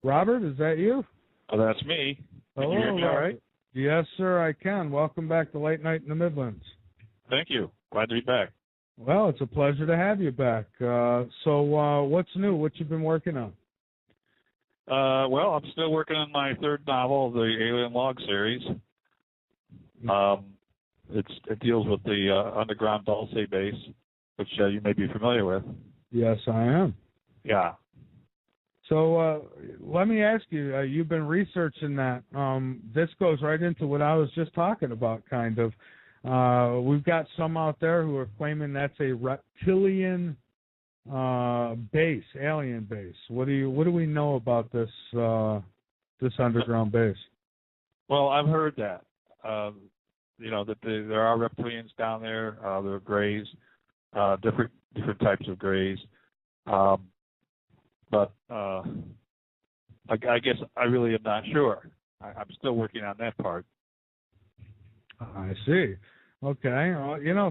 Robert, is that you? Oh, that's me. Can Hello, you hear me all right? Yes, sir, I can. Welcome back to Late Night in the Midlands. Thank you. Glad to be back. Well, it's a pleasure to have you back. So what's new? What you been working on? Well, I'm still working on my third novel, the Alien Log series. It deals with the underground Dulce base, which you may be familiar with. Yes, I am. Yeah. So let me ask you, you've been researching that. This goes right into what I was just talking about, kind of. We've got some out there who are claiming that's a reptilian base, alien base. What do we know about this this underground base? Well, I've heard that. That there are reptilians down there. There are greys, different types of greys. But I guess I really am not sure. I'm still working on that part. I see. Okay.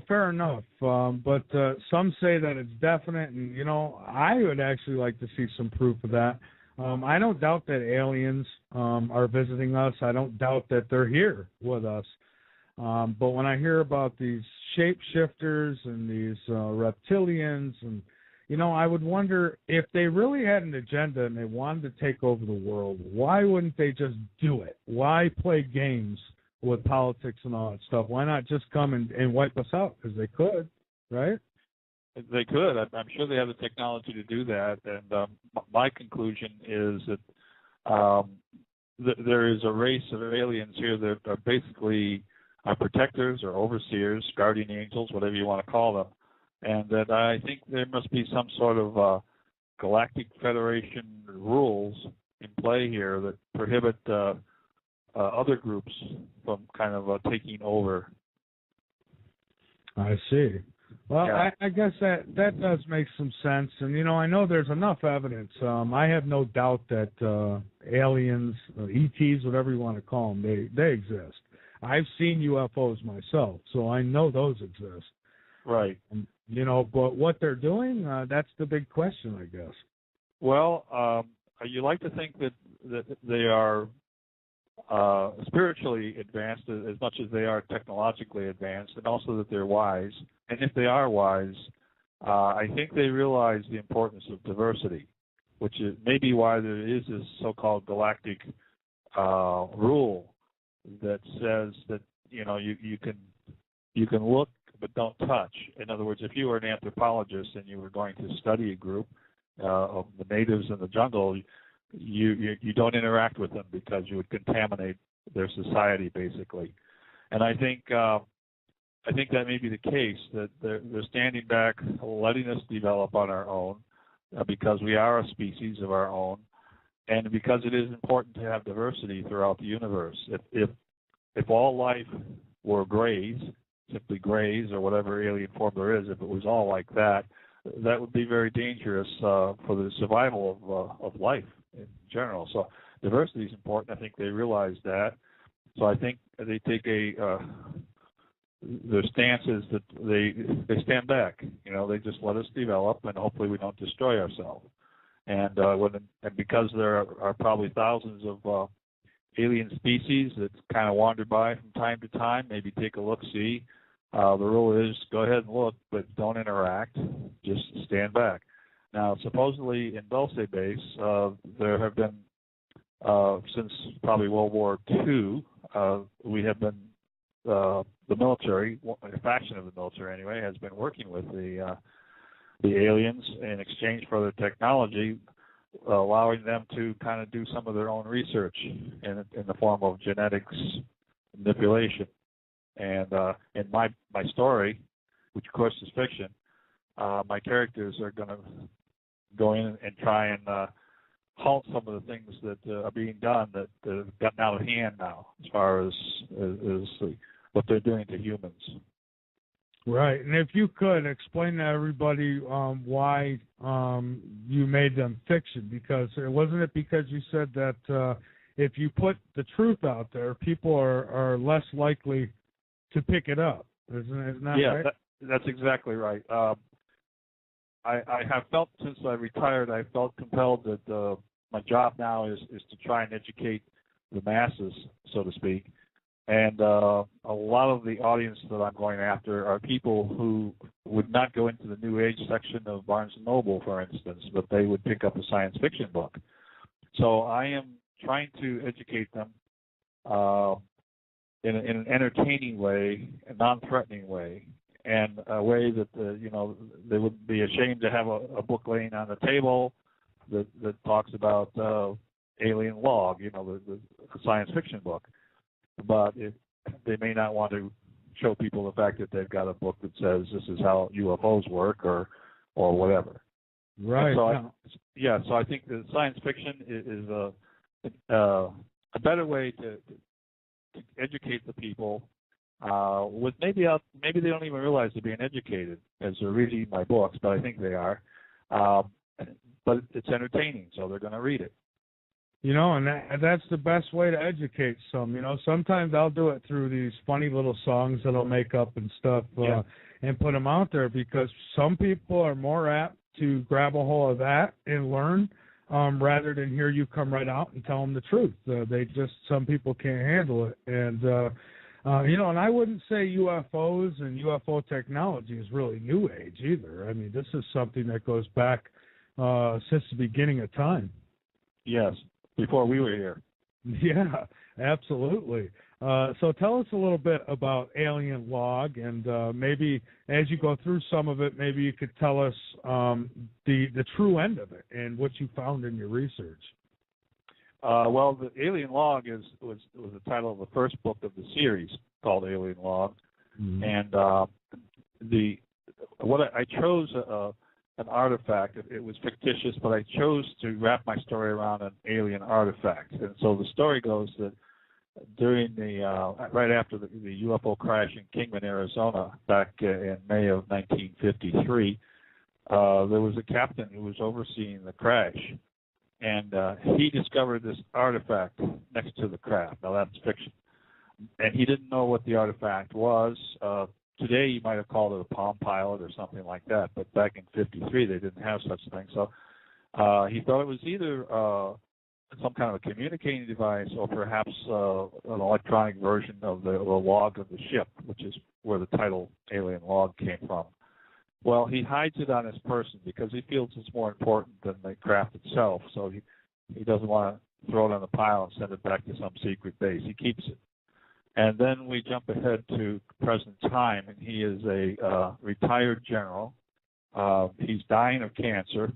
Fair enough. But some say that it's definite, and, I would actually like to see some proof of that. I don't doubt that aliens are visiting us. I don't doubt that they're here with us. But when I hear about these shapeshifters and these reptilians, and, I would wonder if they really had an agenda and they wanted to take over the world, why wouldn't they just do it? Why play games with politics and all that stuff? Why not just come and wipe us out? Because they could, right? They could. I'm sure they have the technology to do that. And my conclusion is that there is a race of aliens here that are basically protectors or overseers, guardian angels, whatever you want to call them. And that I think there must be some sort of galactic federation rules in play here that prohibit other groups from kind of taking over. I see. Well, yeah. I guess that does make some sense. And, I know there's enough evidence. I have no doubt that aliens, ETs, whatever you want to call them, they exist. I've seen UFOs myself, so I know those exist. Right. But what they're doing, that's the big question, I guess. Well, you like to think that they are spiritually advanced as much as they are technologically advanced, and also that they're wise. And if they are wise, I think they realize the importance of diversity, which is maybe why there is this so-called galactic rule that says that you can look but don't touch. In other words, if you were an anthropologist and you were going to study a group of the natives in the jungle, you don't interact with them because you would contaminate their society, basically. And I think that may be the case, that they're standing back, letting us develop on our own because we are a species of our own, and because it is important to have diversity throughout the universe. If all life were greys, simply greys or whatever alien form there is, if it was all like that, that would be very dangerous for the survival of life in general. So diversity is important. I think they realize that. So I think they take their stance is that they stand back. They just let us develop, and hopefully we don't destroy ourselves. And because there are probably thousands of alien species that kind of wander by from time to time, maybe take a look-see. The rule is go ahead and look, but don't interact. Just stand back. Now, supposedly in Dulce Base, there have been, since probably World War II, we have been, the military, a faction of the military anyway, has been working with the aliens in exchange for their technology, allowing them to kind of do some of their own research in the form of genetics manipulation. And in my story, which of course is fiction, my characters are going to go in and try and halt some of the things that are being done that have gotten out of hand now, as far as what they're doing to humans. Right, and if you could explain to everybody why you made them fiction, because wasn't it because you said that if you put the truth out there, people are less likely to pick it up. Isn't that right? Yeah, that's exactly right. I have felt, since I retired, I felt compelled that my job now is to try and educate the masses, so to speak. And a lot of the audience that I'm going after are people who would not go into the New Age section of Barnes & Noble, for instance, but they would pick up a science fiction book. So I am trying to educate them in an entertaining way, a non-threatening way, and a way that they wouldn't be ashamed to have a book laying on the table that talks about alien log, the science fiction book. But they may not want to show people the fact that they've got a book that says this is how UFOs work or whatever. Right. So I think that science fiction is a better way to educate the people. With maybe they don't even realize they're being educated as they're reading my books, but I think they are. But it's entertaining, so they're going to read it. And that's the best way to educate some. Sometimes I'll do it through these funny little songs that I'll make up and stuff and put them out there, because some people are more apt to grab a hold of that and learn rather than hear you come right out and tell them the truth. Some people can't handle it. And, and I wouldn't say UFOs and UFO technology is really new age either. I mean, this is something that goes back since the beginning of time. Yes. Before we were here. Yeah, absolutely. So tell us a little bit about alien log, and maybe as you go through some of it, maybe you could tell us the true end of it and what you found in your research. Well, the alien log was the title of the first book of the series called Alien Log, and I chose an artifact. It was fictitious, but I chose to wrap my story around an alien artifact. And so the story goes that during right after the UFO crash in Kingman, Arizona, back in May of 1953, there was a captain who was overseeing the crash, and he discovered this artifact next to the craft. Now that's fiction, and he didn't know what the artifact was. Today, you might have called it a Palm Pilot or something like that, but back in '53, they didn't have such a thing. So he thought it was either some kind of a communicating device or perhaps an electronic version of the log of the ship, which is where the title Alien Log came from. Well, he hides it on his person because he feels it's more important than the craft itself, so he doesn't want to throw it on the pile and send it back to some secret base. He keeps it. And then we jump ahead to present time, and he is a retired general. He's dying of cancer,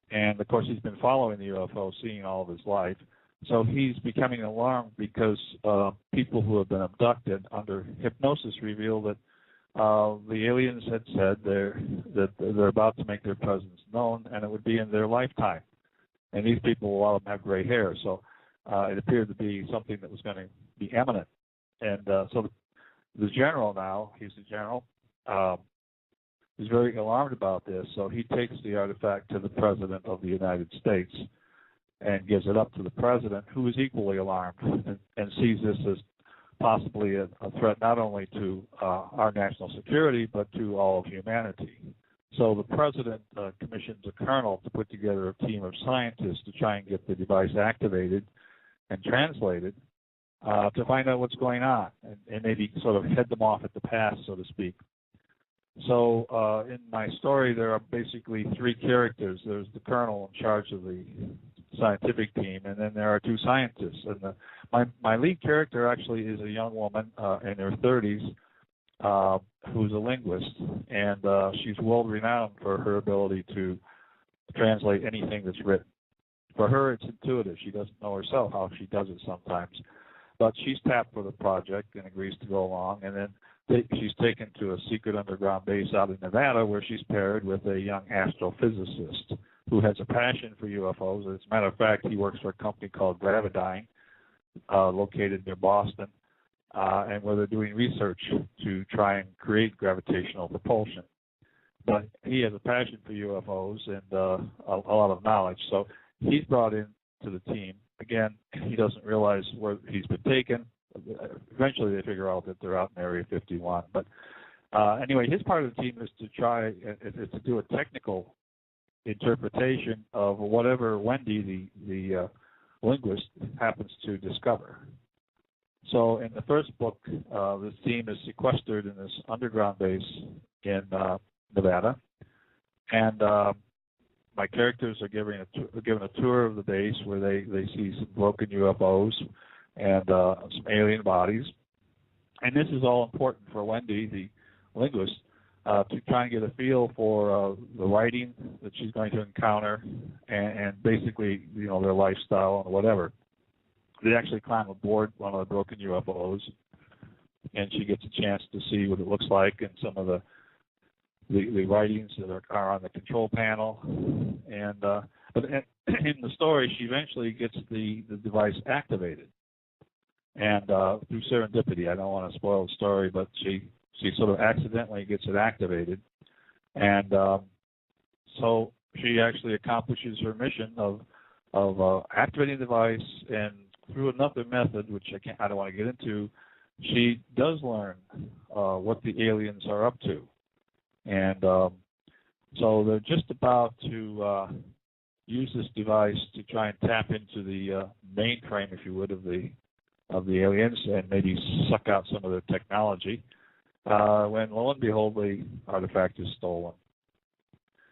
and of course he's been following the UFO, seeing all of his life. So he's becoming alarmed because people who have been abducted under hypnosis reveal that the aliens had said that they're about to make their presence known, and it would be in their lifetime. And these people, a lot of them have gray hair, so it appeared to be something that was going to be imminent. And so the general now, he's the general, is very alarmed about this. So he takes the artifact to the President of the United States and gives it up to the President, who is equally alarmed and sees this as possibly a threat not only to our national security, but to all of humanity. So the President commissions a colonel to put together a team of scientists to try and get the device activated and translated to find out what's going on and maybe sort of head them off at the pass, so to speak. So in my story, there are basically three characters. There's the colonel in charge of the scientific team, and then there are two scientists. And my lead character actually is a young woman in her 30s who's a linguist, and she's world-renowned for her ability to translate anything that's written. For her, it's intuitive. She doesn't know herself how she does it sometimes. But she's tapped for the project and agrees to go along, and then she's taken to a secret underground base out in Nevada where she's paired with a young astrophysicist who has a passion for UFOs. As a matter of fact, he works for a company called Gravidyne, located near Boston, and where they're doing research to try and create gravitational propulsion. But he has a passion for UFOs and a lot of knowledge, so he's brought in to the team. Again, he doesn't realize where he's been taken. Eventually, they figure out that they're out in Area 51. But anyway, his part of the team is to try is to do a technical interpretation of whatever Wendy, the linguist, happens to discover. So in the first book, this team is sequestered in this underground base in Nevada, and my characters are given a tour of the base where they see some broken UFOs and some alien bodies. And this is all important for Wendy, the linguist, to try and get a feel for the writing that she's going to encounter and basically, their lifestyle and whatever. They actually climb aboard one of the broken UFOs, and she gets a chance to see what it looks like and some of the writings that are on the control panel. And but in the story, she eventually gets the device activated. And through serendipity, I don't want to spoil the story, but she sort of accidentally gets it activated. And so she actually accomplishes her mission of activating the device, and through another method, which I don't want to get into, she does learn what the aliens are up to. And so they're just about to use this device to try and tap into the mainframe, if you would, of the aliens and maybe suck out some of their technology, when lo and behold the artifact is stolen.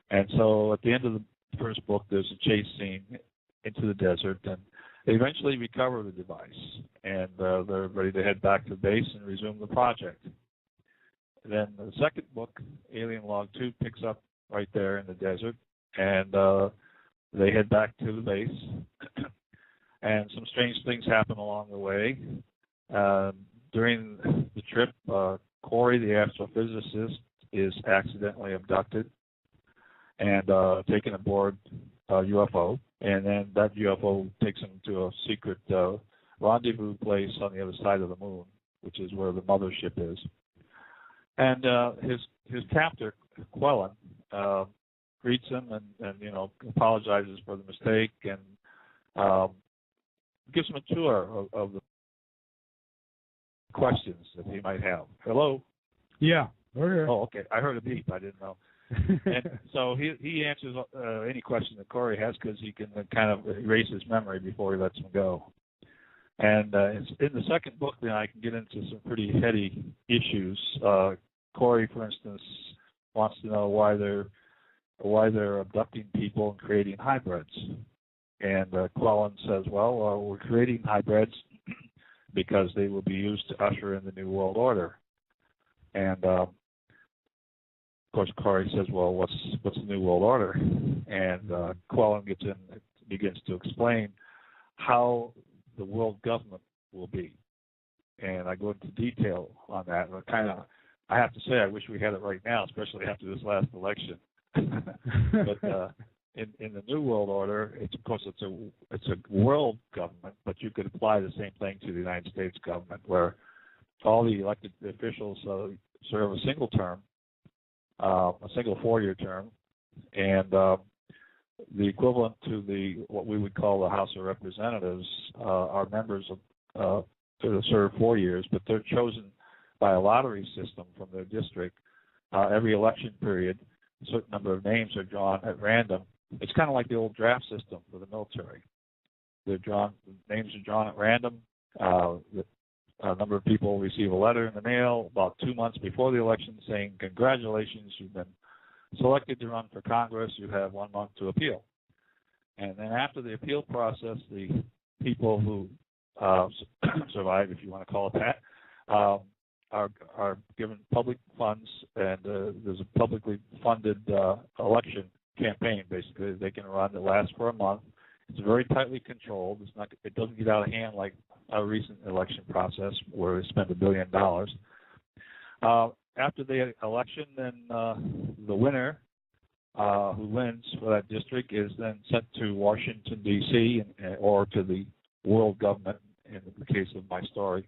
And so at the end of the first book, there's a chase scene into the desert, and they eventually recover the device, and they're ready to head back to base and resume the project. Then the second book, Alien Log 2, picks up right there in the desert, and they head back to the base. And some strange things happen along the way. During the trip, Corey, the astrophysicist, is accidentally abducted and taken aboard a UFO. And then that UFO takes him to a secret rendezvous place on the other side of the moon, which is where the mothership is. And his captor, Quellen, greets him and apologizes for the mistake and gives him a tour of the questions that he might have. Hello? Yeah, we're here. Oh, okay. I heard a beep. I didn't know. And so he answers any question that Corey has, because he can kind of erase his memory before he lets him go. And in the second book, then I can get into some pretty heady issues. Corey, for instance, wants to know why they're abducting people and creating hybrids. And Quellen says, well, we're creating hybrids because they will be used to usher in the New World Order. And of course, Corey says, well, what's the New World Order? And Quellen begins to explain how the world government will be. And I go into detail on that. And I have to say, I wish we had it right now, especially after this last election. But in the New World Order, it's a world government, but you could apply the same thing to the United States government, where all the elected officials serve a single term, a single 4-year term, and the equivalent to what we would call the House of Representatives are members of to serve 4 years, but they're chosen by a lottery system from their district. Every election period, a certain number of names are drawn at random. It's kind of like the old draft system for the military. Names are drawn at random. A number of people receive a letter in the mail about 2 months before the election saying, congratulations, you've been selected to run for Congress. You have 1 month to appeal. And then after the appeal process, the people who survive, if you want to call it that, are given public funds, and there's a publicly funded election campaign, basically, they can run that lasts for a month. It's very tightly controlled. It doesn't get out of hand like a recent election process where they spent $1 billion. After the election, then the winner, who wins for that district, is then sent to Washington, D.C., or to the world government, in the case of my story,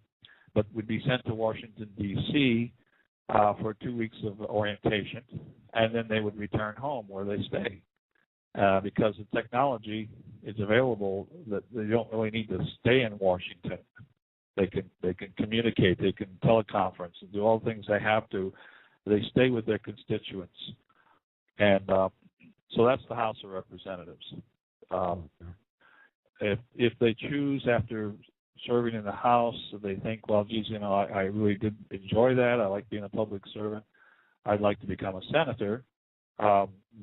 but would be sent to Washington, D.C., for 2 weeks of orientation, and then they would return home where they stay. Because the technology is available that they don't really need to stay in Washington. They can communicate, they can teleconference, and do all the things they have to. They stay with their constituents. And So that's the House of Representatives. If they choose after serving in the House, they think, well, geez, I really did enjoy that. I like being a public servant. I'd like to become a senator.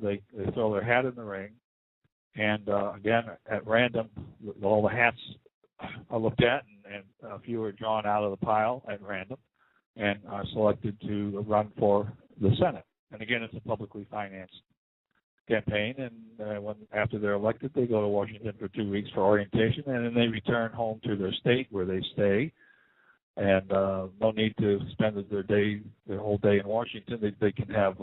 They throw their hat in the ring, and again, at random, all the hats are looked at, and a few are drawn out of the pile at random and are selected to run for the Senate. And again, it's a publicly financed campaign, and after they're elected, they go to Washington for 2 weeks for orientation, and then they return home to their state where they stay. And no need to spend their whole day in Washington. They can have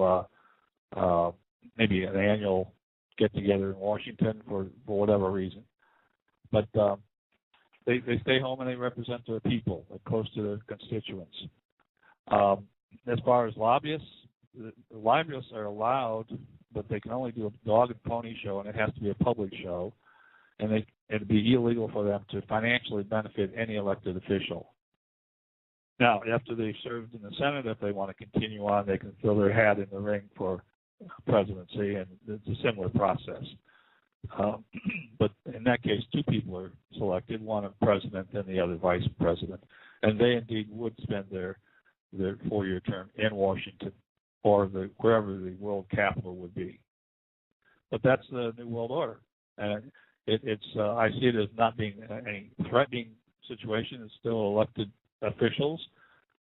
maybe an annual get-together in Washington for whatever reason. But they stay home and they represent their people. They're close to their constituents. As far as lobbyists, the lobbyists are allowed, but they can only do a dog and pony show, and it has to be a public show. And it'd be illegal for them to financially benefit any elected official. Now, after they've served in the Senate, if they want to continue on, they can throw their hat in the ring for presidency, and it's a similar process. But in that case, two people are selected, one a president and the other vice president. And they indeed would spend their 4-year term in Washington or wherever the world capital would be. But that's the New World Order. And I see it as not being any threatening situation. It's still elected officials.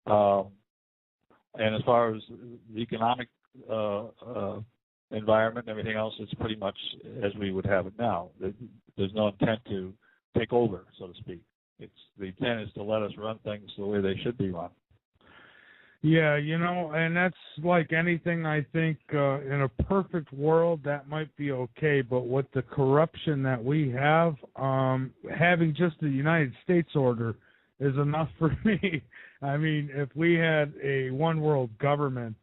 And as far as the economic environment and everything else, it's pretty much as we would have it now. There's no intent to take over, so to speak. The intent is to let us run things the way they should be run. Yeah, and that's like anything. I think in a perfect world that might be okay, but with the corruption that we have, having just the United States order is enough for me. I mean, if we had a one world government,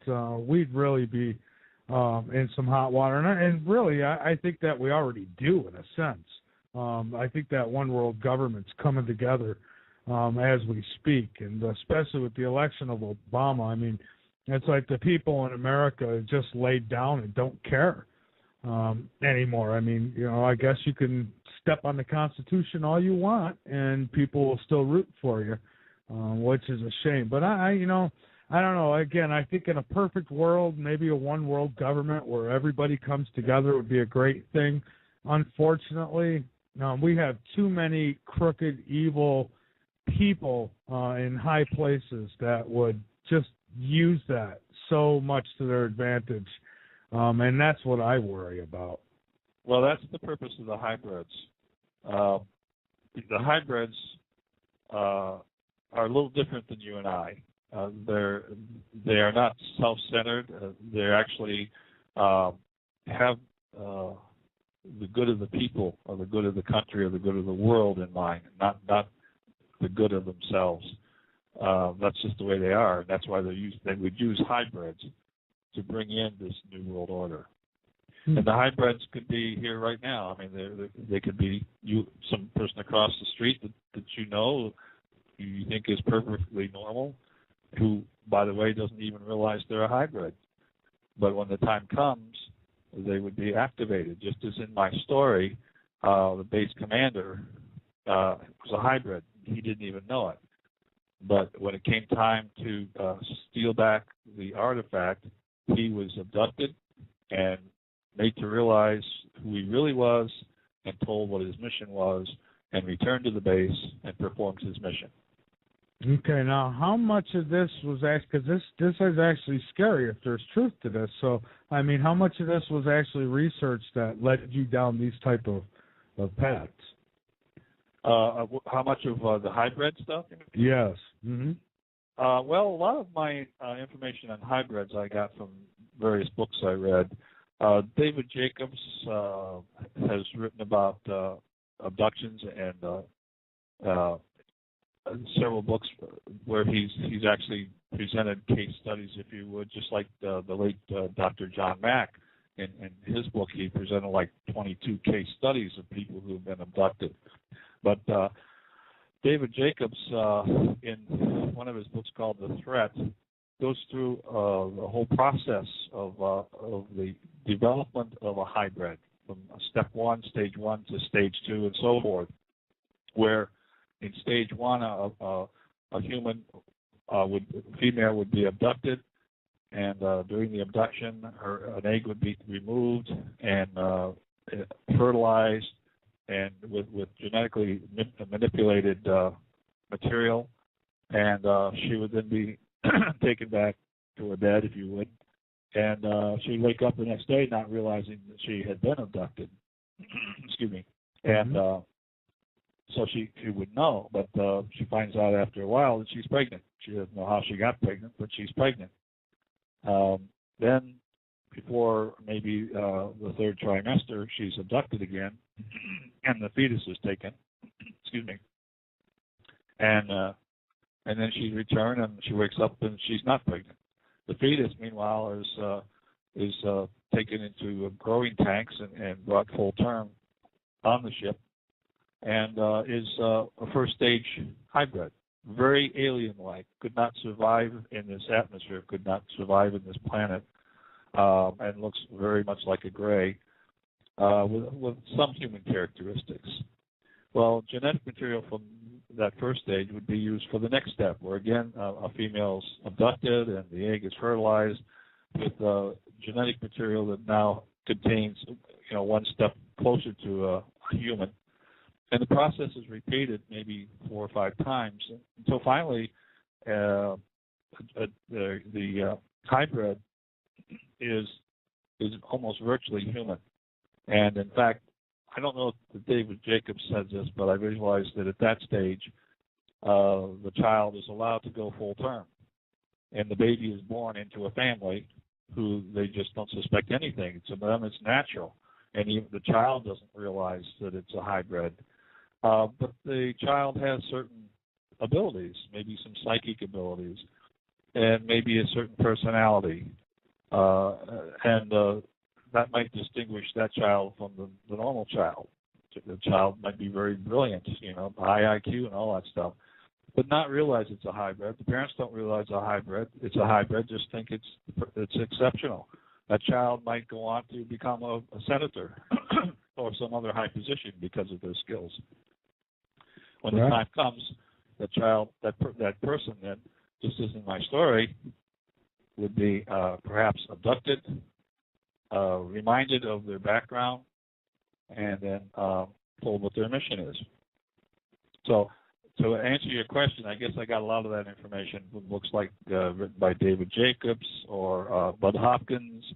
we'd really be in some hot water. And really, I think that we already do in a sense. I think that one world government's coming together as we speak, and especially with the election of Obama. I mean, it's like the people in America just laid down and don't care anymore. I mean, I guess you can step on the Constitution all you want, and people will still root for you, which is a shame. But I don't know. Again, I think in a perfect world, maybe a one world government where everybody comes together would be a great thing. Unfortunately, we have too many crooked, evil people in high places that would just use that so much to their advantage, and that's what I worry about. Well, that's the purpose of the hybrids. The hybrids are a little different than you and I. They are not self-centered. They actually have the good of the people, or the good of the country, or the good of the world in mind, not the good of themselves. That's just the way they are, and that's why they would use hybrids to bring in this New World Order. And the hybrids could be here right now. I mean, they could be some person across the street that you think is perfectly normal, who, by the way, doesn't even realize they're a hybrid. But when the time comes, they would be activated. Just as in my story, the base commander was a hybrid. He didn't even know it. But when it came time to steal back the artifact, he was abducted and made to realize who he really was, and told what his mission was, and returned to the base and performed his mission. Okay, now how much of this was actually, because this is actually scary if there's truth to this, so, I mean, how much of this was actually research that led you down these type of paths? How much of the hybrid stuff? Yes. Mm-hmm. Well, a lot of my information on hybrids I got from various books I read. David Jacobs has written about abductions and several books where he's actually presented case studies, if you would, just like the late Dr. John Mack. In his book, he presented like 22 case studies of people who have been abducted. But David Jacobs, in one of his books called The Threat, goes through the whole process of the development of a hybrid from step one, stage 1 to stage 2, and so forth. Where in stage 1, a female would be abducted, and during the abduction, an egg would be removed and fertilized, and with genetically manipulated material, and she would then be taken back to her bed, if you would, and she'd wake up the next day not realizing that she had been abducted. Excuse me. And so she would know, but she finds out after a while that she's pregnant. She doesn't know how she got pregnant, but she's pregnant. Then, before maybe the third trimester, she's abducted again, and the fetus is taken. Excuse me. And then she's returned, and she wakes up and she's not pregnant. The fetus, meanwhile, is taken into growing tanks and brought full term on the ship, and is a first stage hybrid. Very alien-like, could not survive in this atmosphere, could not survive in this planet, and looks very much like a gray, with some human characteristics. Well, genetic material from that first stage would be used for the next step, where again a female's abducted and the egg is fertilized with genetic material that now contains, one step closer to a human. And the process is repeated maybe 4 or 5 times until finally the hybrid is almost virtually human. And in fact, I don't know if David Jacobs said this, but I visualized that at that stage, the child is allowed to go full term, and the baby is born into a family who they just don't suspect anything. To them, it's natural, and even the child doesn't realize that it's a hybrid. But the child has certain abilities, maybe some psychic abilities, and maybe a certain personality, and that might distinguish that child from the normal child. The child might be very brilliant, high IQ and all that stuff, but not realize it's a hybrid. The parents don't realize it's a hybrid, just think it's exceptional. That child might go on to become a senator or some other high position because of their skills. When the time comes, that child, that person then, just as in my story, would be perhaps abducted, reminded of their background, and then told what their mission is. So to answer your question, I guess I got a lot of that information from books like written by David Jacobs or Bud Hopkins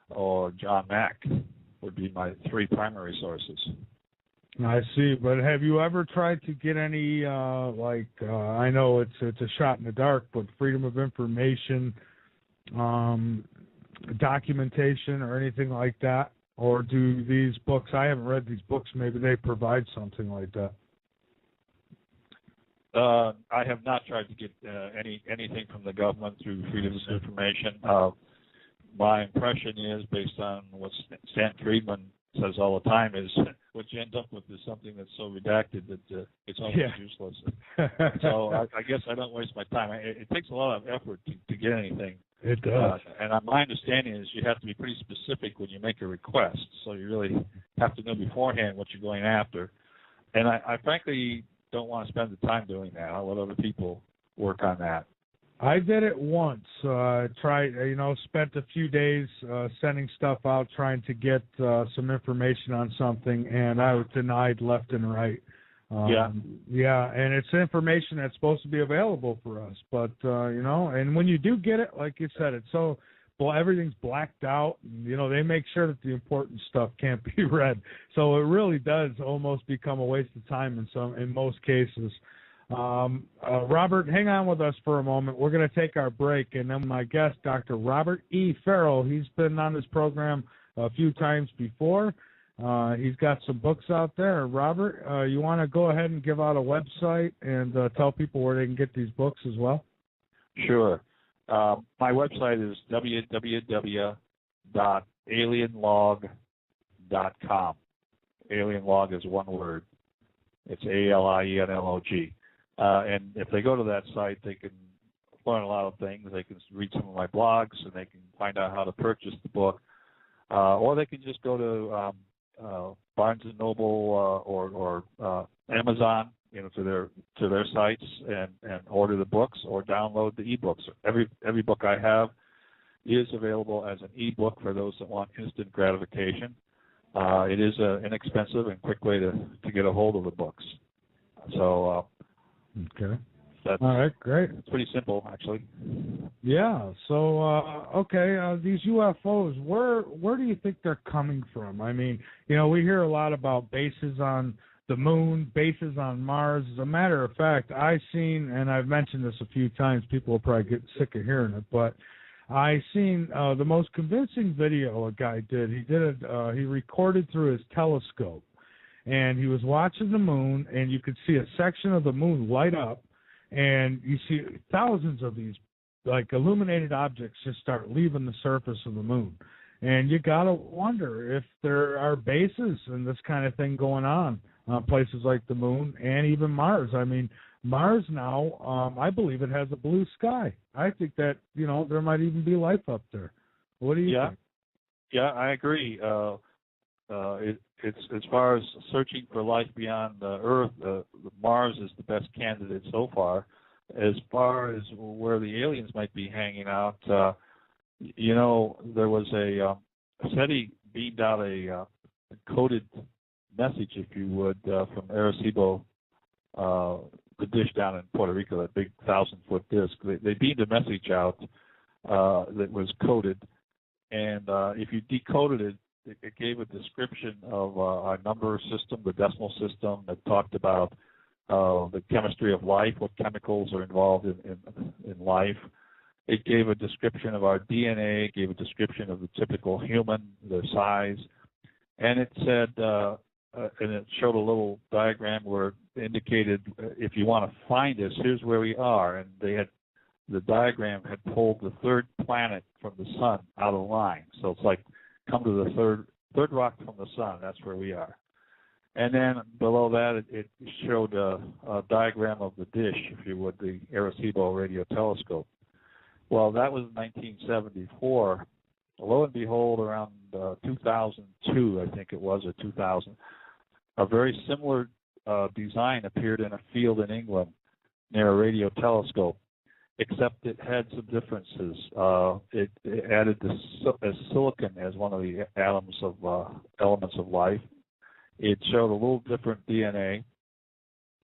or John Mack would be my 3 primary sources. I see, but have you ever tried to get any, I know it's a shot in the dark, but freedom of information, documentation or anything like that? Or do these books, I haven't read these books, maybe they provide something like that? I have not tried to get anything from the government through freedom of information. My impression is, based on what Stan Friedman says all the time, is what you end up with is something that's so redacted that it's almost useless. So I guess I don't waste my time. It takes a lot of effort to get anything. It does. And my understanding is you have to be pretty specific when you make a request. So you really have to know beforehand what you're going after. And I frankly don't want to spend the time doing that. I'll let other people work on that. I did it once. Spent a few days sending stuff out, trying to get some information on something, and I was denied left and right. Yeah, and it's information that's supposed to be available for us, but and when you do get it, like you said, it's so everything's blacked out. And, they make sure that the important stuff can't be read, so it really does almost become a waste of time in most cases. Robert, hang on with us for a moment. We're going to take our break, and then my guest, Dr. Robert E. Farrell, he's been on this program a few times before. He's got some books out there. Robert, you want to go ahead and give out a website and tell people where they can get these books as well? Sure. My website is www.alienlog.com. Alienlog is one word. It's ALIENLOG. And if they go to that site, they can learn a lot of things. They can read some of my blogs, and they can find out how to purchase the book, or they can just go to Barnes and Noble or Amazon, to their sites and order the books or download the ebooks. Every book I have is available as an ebook for those that want instant gratification. It is an inexpensive and quick way to get a hold of the books. So okay. That's, all right, great. It's pretty simple, actually. Yeah. So, okay, these UFOs, where do you think they're coming from? I mean, we hear a lot about bases on the moon, bases on Mars. As a matter of fact, I've seen, and I've mentioned this a few times, people will probably get sick of hearing it, but I seen the most convincing video a guy did. He recorded through his telescope, and he was watching the moon, and you could see a section of the moon light up, and you see thousands of these like illuminated objects just start leaving the surface of the moon. And you got to wonder if there are bases and this kind of thing going on places like the moon and even Mars. I mean, Mars now, I believe it has a blue sky. I think that, there might even be life up there. What do you think? Yeah, I agree. It's as far as searching for life beyond Earth, Mars is the best candidate so far. As far as where the aliens might be hanging out, there was a SETI beamed out a coded message, if you would, from Arecibo, the dish down in Puerto Rico, that big 1,000-foot disc. They beamed a message out that was coded, and if you decoded it, it gave a description of our number system, the decimal system, that talked about the chemistry of life, what chemicals are involved in life. It gave a description of our DNA, gave a description of the typical human, their size, and it said, and it showed a little diagram where it indicated, if you want to find us, here's where we are. And the diagram had pulled the third planet from the sun out of line. So it's like, come to the third rock from the sun. That's where we are. And then below that, it showed a diagram of the dish, if you would, the Arecibo radio telescope. Well, that was 1974. Lo and behold, around 2002, I think it was, or 2000, a very similar design appeared in a field in England near a radio telescope, except it had some differences. It added silicon as one of the elements of life. It showed a little different DNA.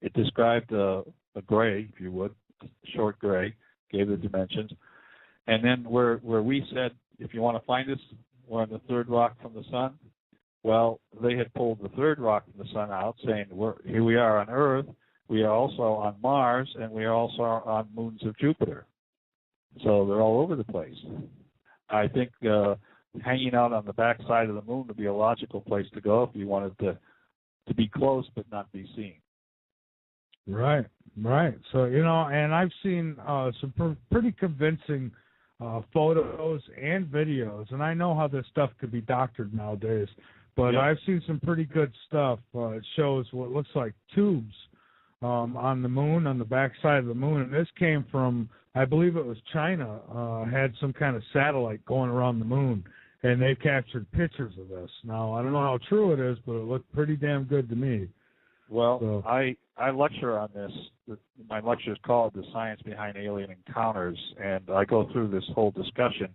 It described a gray, if you would, short gray, gave the dimensions. And then where we said, if you want to find us, we're on the third rock from the sun. Well, they had pulled the third rock from the sun out, saying, here we are on Earth, we are also on Mars, and we are also on moons of Jupiter. So they're all over the place. I think hanging out on the backside of the moon would be a logical place to go if you wanted to be close but not be seen. Right. So, and I've seen some pretty convincing photos and videos, and I know how this stuff could be doctored nowadays, but I've seen some pretty good stuff. It shows what looks like tubes on the moon, on the backside of the moon, and this came from, I believe it was China, had some kind of satellite going around the moon, and they captured pictures of this. Now, I don't know how true it is, but it looked pretty damn good to me. Well, so, I lecture on this. My lecture is called The Science Behind Alien Encounters, and I go through this whole discussion,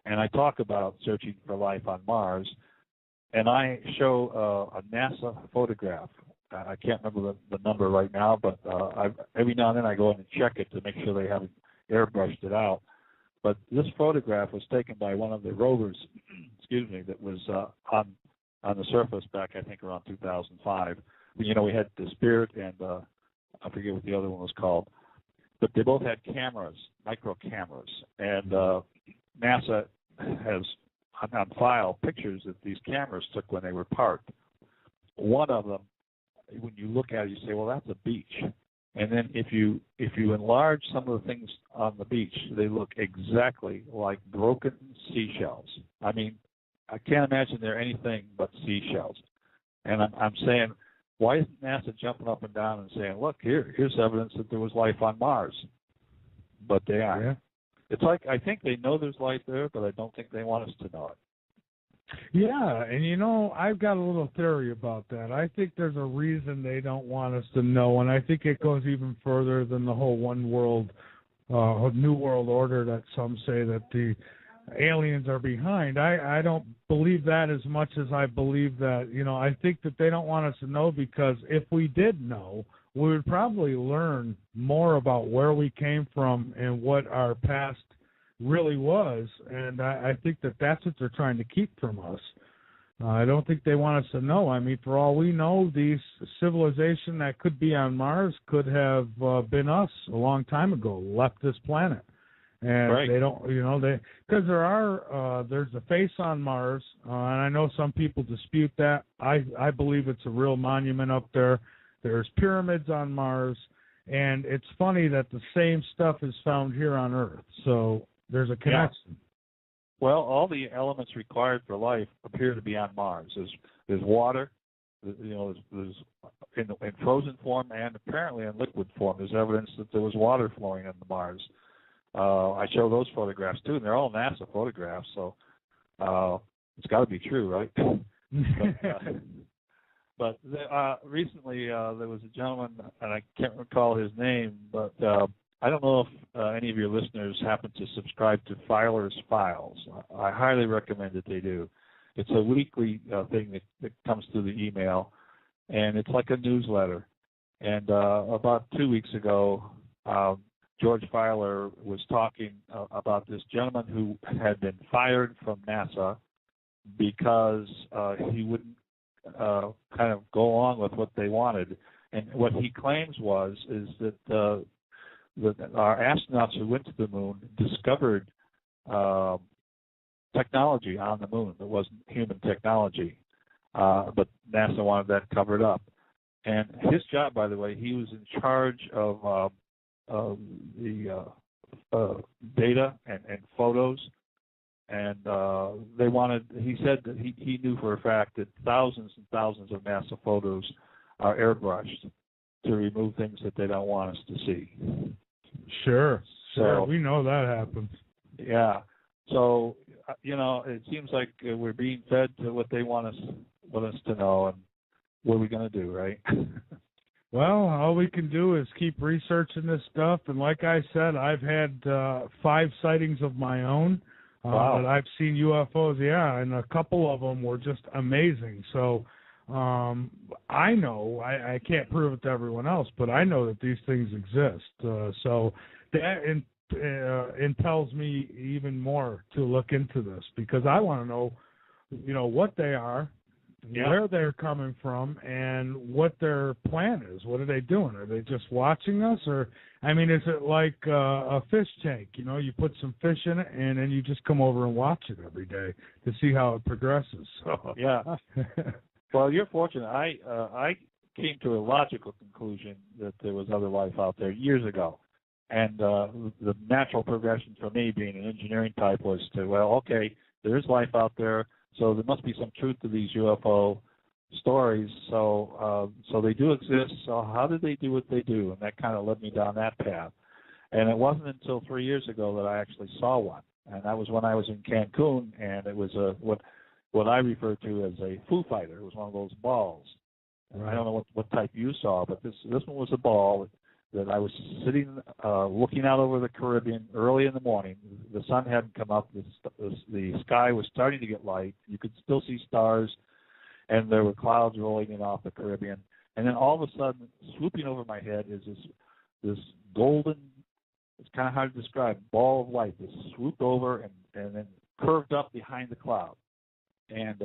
and I talk about searching for life on Mars, and I show a NASA photograph. I can't remember the number right now, but every now and then I go in and check it to make sure they haven't airbrushed it out. But this photograph was taken by one of the rovers, that was on the surface back, I think, around 2005. We had the Spirit and I forget what the other one was called, but they both had cameras, micro cameras, and NASA has on file pictures that these cameras took when they were parked. One of them, when you look at it, you say, well, that's a beach. And then if you enlarge some of the things on the beach, they look exactly like broken seashells. I mean, I can't imagine they're anything but seashells. And I'm saying, why isn't NASA jumping up and down and saying, look, here's evidence that there was life on Mars? but they are. Yeah. It's like I think they know there's life there, but I don't think they want us to know it. Yeah, and I've got a little theory about that. I think there's a reason they don't want us to know, and I think it goes even further than the whole one world, new world order that some say that the aliens are behind. I don't believe that as much as I believe that, I think that they don't want us to know because if we did know, we would probably learn more about where we came from and what our past really was, and I think that that's what they're trying to keep from us. I don't think they want us to know. I mean, for all we know, these civilization that could be on Mars could have been us a long time ago, left this planet. And right. They don't, because there's a face on Mars, and I know some people dispute that. I believe it's a real monument up there. There's pyramids on Mars, and it's funny that the same stuff is found here on Earth. So there's a connection. Yeah. Well, all the elements required for life appear to be on Mars. There's water, there's in frozen form and apparently in liquid form. There's evidence that there was water flowing on the Mars. I show those photographs too, and they're all NASA photographs, so it's got to be true, right? But recently there was a gentleman, and I can't recall his name, but I don't know if any of your listeners happen to subscribe to Farrell's Files. I highly recommend that they do. It's a weekly thing that comes through the email, and it's like a newsletter. And about 2 weeks ago, George Farrell was talking about this gentleman who had been fired from NASA because he wouldn't kind of go along with what they wanted. And what he claims is that our astronauts who went to the moon discovered technology on the moon that wasn't human technology, but NASA wanted that covered up. And his job, by the way, he was in charge of the data and photos, and he said that he knew for a fact that thousands and thousands of NASA photos are airbrushed to remove things that they don't want us to see. Sure. So we know that happens. Yeah. So it seems like we're being fed to what they want us to know, and what are we going to do, right? Well, all we can do is keep researching this stuff, and like I said, I've had 5 sightings of my own. Wow. That I've seen UFOs, and a couple of them were just amazing. So I know, I can't prove it to everyone else, but I know that these things exist. So that impels me even more to look into this, because I want to know, what they are, where they're coming from, and what their plan is. What are they doing? Are they just watching us? Or, is it like a fish tank? You put some fish in it, and then you just come over and watch it every day to see how it progresses. So. Yeah. Well, you're fortunate. I came to a logical conclusion that there was other life out there years ago. And the natural progression for me, being an engineering type, was to, okay, there is life out there, so there must be some truth to these UFO stories. So they do exist. So how did they do what they do? And that kind of led me down that path. And it wasn't until 3 years ago that I actually saw one. And that was when I was in Cancun, and it was what I refer to as a Foo Fighter. It was one of those balls. And I don't know what type you saw, but this one was a ball that I was sitting, looking out over the Caribbean early in the morning. The sun hadn't come up. The sky was starting to get light. You could still see stars, and there were clouds rolling in off the Caribbean. And then all of a sudden, swooping over my head is this golden, it's kind of hard to describe, ball of light that swooped over and then curved up behind the cloud. And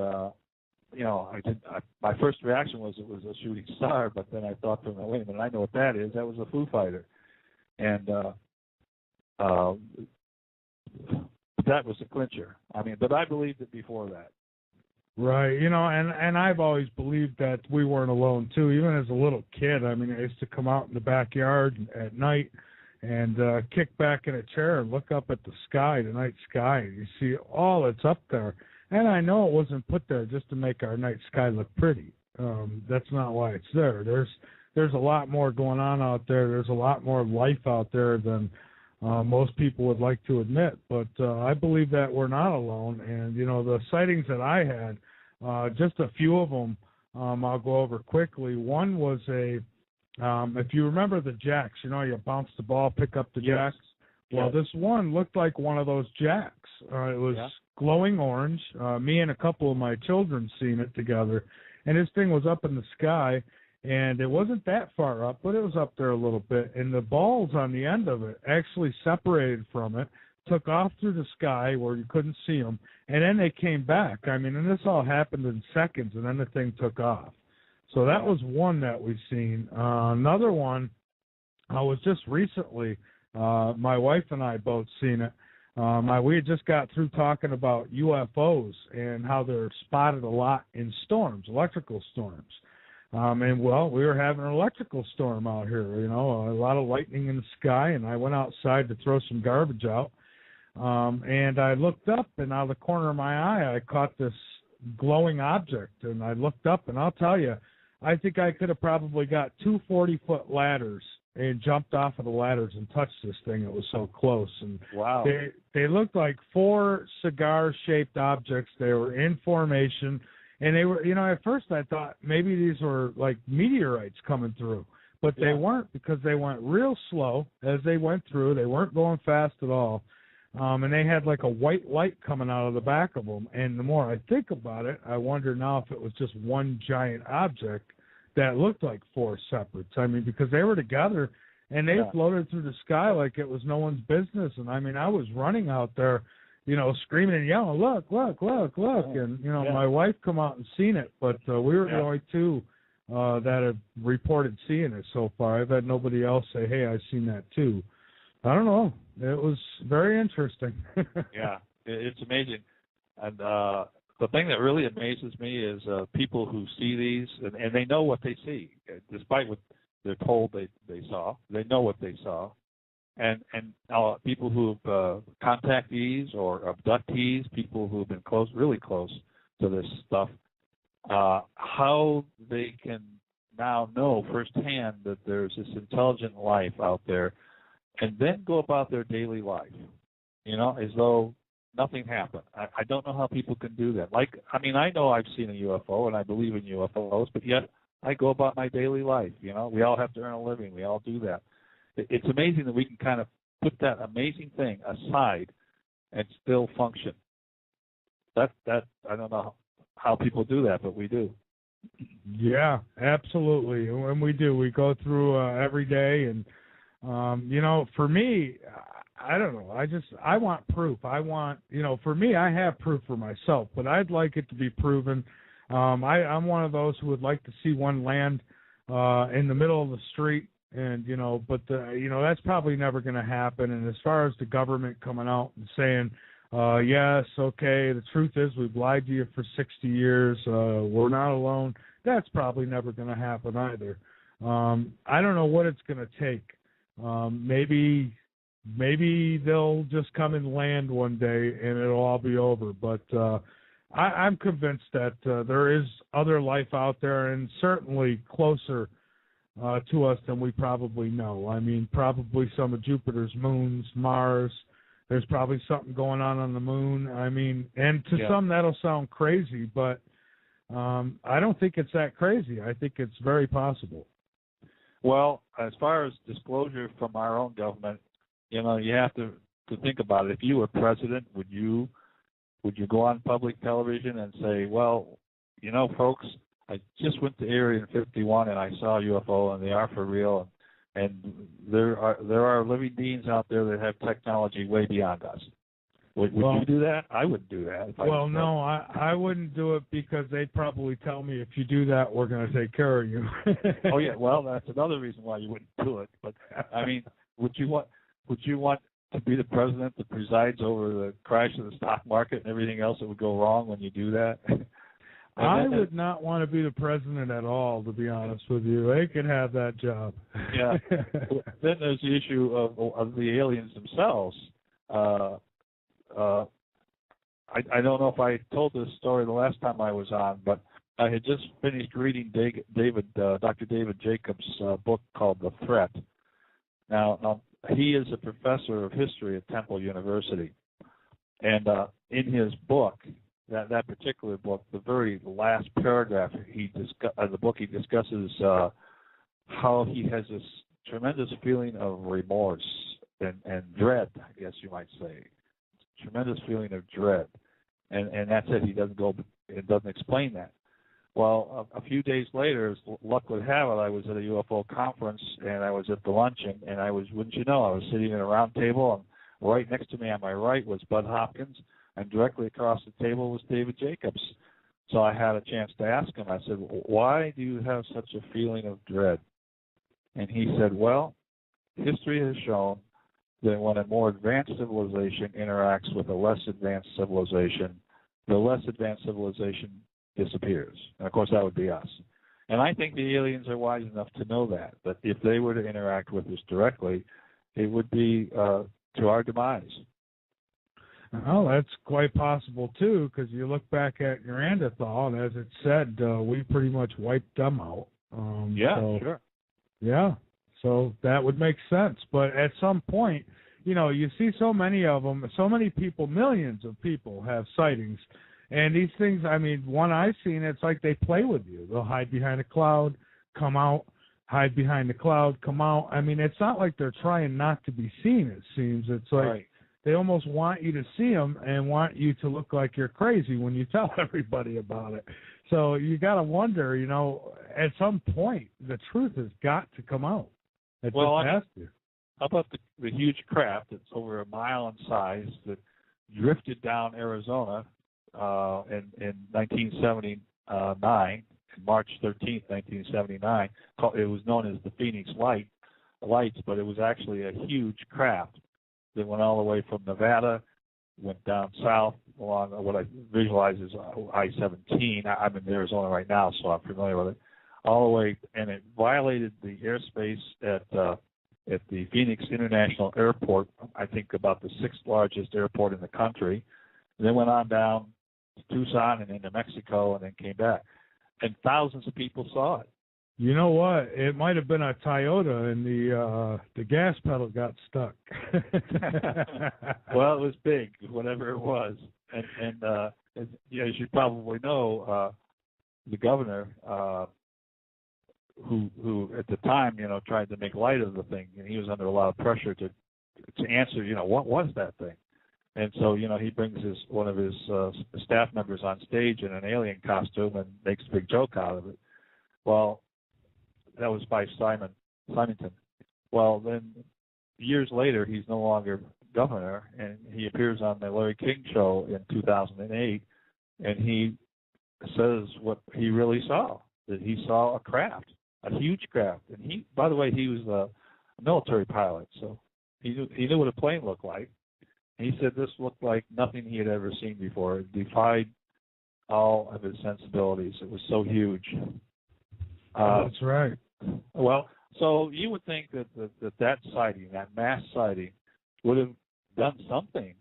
my first reaction was it was a shooting star, but then I thought, wait a minute, I know what that is. That was a Foo Fighter. And that was a clincher. But I believed it before that. Right, and I've always believed that we weren't alone too. Even as a little kid, I used to come out in the backyard at night and kick back in a chair and look up at the sky, the night sky, and you see all that's up there. And I know it wasn't put there just to make our night sky look pretty. That's not why it's there. There's a lot more going on out there. There's a lot more life out there than most people would like to admit. But I believe that we're not alone. And, the sightings that I had, just a few of them, I'll go over quickly. One was if you remember the jacks, you bounce the ball, pick up the jacks. Well, this one looked like one of those jacks. It was glowing orange. Me and a couple of my children seen it together. And this thing was up in the sky, and it wasn't that far up, but it was up there a little bit. And the balls on the end of it actually separated from it, took off through the sky where you couldn't see them, and then they came back. I mean, and this all happened in seconds, and then the thing took off. So that was one that we've seen. Another one, I was just recently, my wife and I both seen it. We had just got through talking about UFOs and how they're spotted a lot in storms, electrical storms. We were having an electrical storm out here, a lot of lightning in the sky, and I went outside to throw some garbage out. And I looked up, and out of the corner of my eye, I caught this glowing object, and I looked up, and I'll tell you, I think I could have probably got 2 40-foot ladders and jumped off of the ladders and touched this thing. It was so close. And wow. They looked like 4 cigar-shaped objects. They were in formation, and they were, at first I thought maybe these were like meteorites coming through, but they weren't, because they went real slow as they went through. They weren't going fast at all. And they had like a white light coming out of the back of them. And the more I think about it, I wonder now if it was just one giant object that looked like 4 separates. I mean, because they were together, and they floated through the sky like it was no one's business. And, I mean, I was running out there, screaming and yelling, look. And, my wife come out and seen it. But we were the only two that have reported seeing it so far. I've had nobody else say, hey, I've seen that too. I don't know. It was very interesting. Yeah, it's amazing. And the thing that really amazes me is people who see these, and they know what they see, despite what they're told they saw. They know what they saw. And people who've contactees or abductees, people who've been really close to this stuff, how they can now know firsthand that there's this intelligent life out there, and then go about their daily life, as though nothing happened. I don't know how people can do that. I know I've seen a UFO, and I believe in UFOs, but yet I go about my daily life. We all have to earn a living. We all do that. It's amazing that we can kind of put that amazing thing aside and still function. That I don't know how people do that, but we do. Yeah, absolutely. And we do. We go through every day, and for me, I don't know. I want proof. For me, I have proof for myself, but I'd like it to be proven. I'm one of those who would like to see one land in the middle of the street, and that's probably never going to happen. And as far as the government coming out and saying, yes, okay, the truth is we've lied to you for 60 years, we're not alone, that's probably never going to happen either. I don't know what it's going to take. Maybe they'll just come and land one day and it'll all be over. But I'm convinced that there is other life out there, and certainly closer to us than we probably know. I mean, probably some of Jupiter's moons, Mars. There's probably something going on the moon. I mean, and to some that'll sound crazy, but I don't think it's that crazy. I think it's very possible. Well, as far as disclosure from our own government, you have to think about it. If you were president, would you go on public television and say, well, folks, I just went to Area 51 and I saw a UFO, and they are for real, and there are living beings out there that have technology way beyond us. Would you do that? I wouldn't do that. No, I wouldn't do it, because they'd probably tell me, if you do that, we're going to take care of you. Oh yeah, well, that's another reason why you wouldn't do it. But I mean, would you want to be the president that presides over the crash of the stock market and everything else that would go wrong when you do that? I would not want to be the president at all, to be honest with you. They could have that job. Yeah. Then there's the issue of the aliens themselves. I don't know if I told this story the last time I was on, but I had just finished reading Dr. David Jacobs' book called The Threat. Now, he is a professor of history at Temple University. And in his book, that particular book, the very last paragraph, the book, he discusses how he has this tremendous feeling of remorse and dread, I guess you might say. Tremendous feeling of dread. And that's it. It doesn't explain that. Well, a few days later, as luck would have it, I was at a UFO conference, and I was at the luncheon, and wouldn't you know, I was sitting at a round table, and right next to me on my right was Bud Hopkins, and directly across the table was David Jacobs. So I had a chance to ask him. I said, why do you have such a feeling of dread? And he said, well, history has shown that when a more advanced civilization interacts with a less advanced civilization, the less advanced civilization disappears. And of course, that would be us. And I think the aliens are wise enough to know that if they were to interact with us directly, it would be to our demise. Well, that's quite possible, too, because you look back at Neanderthal, and as it said, we pretty much wiped them out. Sure. Yeah, so that would make sense. But at some point, you see so many of them, so many people, millions of people have sightings. And these things, I mean, one I've seen, it's like they play with you. They'll hide behind a cloud, come out, hide behind the cloud, come out. I mean, it's not like they're trying not to be seen, it seems. It's like they almost want you to see them and want you to look like you're crazy when you tell everybody about it. So you got to wonder, at some point, the truth has got to come out. It just has to. How about the huge craft that's over a mile in size that drifted down Arizona in 1979, March 13th, 1979. It was known as the Phoenix Lights, but it was actually a huge craft that went all the way from Nevada, went down south along what I visualize as I-17. I'm in Arizona right now, so I'm familiar with it. All the way, and it violated the airspace at the Phoenix International Airport, I think about the sixth largest airport in the country. And then went on down to Tucson and into Mexico, and then came back. And thousands of people saw it. You know what? It might have been a Toyota, and the gas pedal got stuck. Well, it was big, whatever it was. And as you probably know, the governor, who at the time, tried to make light of the thing, and he was under a lot of pressure to answer, what was that thing? And so, he brings one of his staff members on stage in an alien costume and makes a big joke out of it. Well, that was by Simonton. Well, then years later, he's no longer governor, and he appears on the Larry King show in 2008, and he says what he really saw, that he saw a craft, a huge craft. And by the way, he was a military pilot, so he knew what a plane looked like. And he said this looked like nothing he had ever seen before. It defied all of his sensibilities. It was so huge. That's right. Well, so you would think that sighting, that mass sighting, would have done something,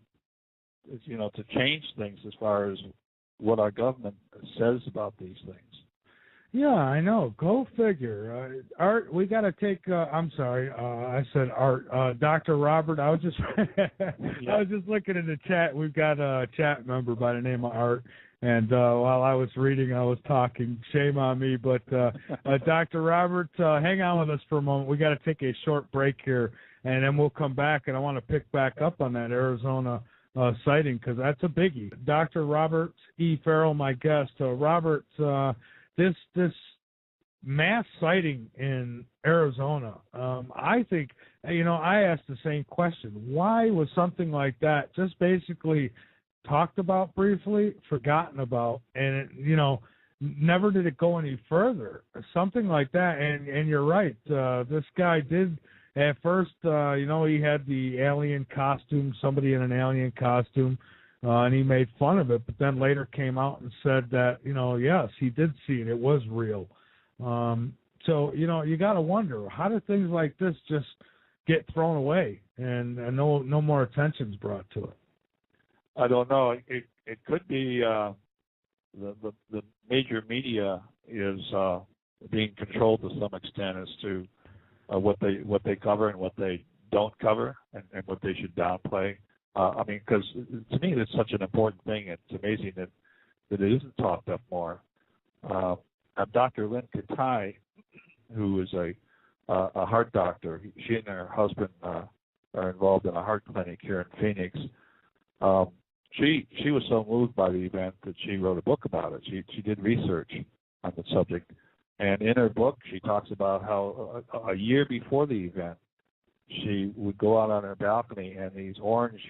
to change things as far as what our government says about these things. Yeah, I know. Go figure. Art, we got to take. I'm sorry, I said Art. Dr. Robert. I was just looking in the chat. We've got a chat member by the name of Art. And while I was reading, I was talking. Shame on me. But Dr. Robert, hang on with us for a moment. We got to take a short break here, and then we'll come back. And I want to pick back up on that Arizona sighting, because that's a biggie. Dr. Robert E. Farrell, my guest. Robert, this mass sighting in Arizona, I think, I asked the same question. Why was something like that just basically talked about briefly, forgotten about, and never did it go any further? Something like that. And you're right. This guy did at first. He had the alien costume, somebody in an alien costume, and he made fun of it. But then later came out and said that yes, he did see it. It was real. So you got to wonder, how do things like this just get thrown away and no more attention's brought to it? I don't know. It could be the major media is being controlled to some extent as to what they cover and what they don't cover and what they should downplay. I mean, because to me, it's such an important thing. It's amazing that it isn't talked up more. Dr. Lynn Katai, who is a heart doctor, she and her husband are involved in a heart clinic here in Phoenix. She was so moved by the event that she wrote a book about it. She did research on the subject, and in her book, she talks about how a year before the event, she would go out on her balcony, and these orange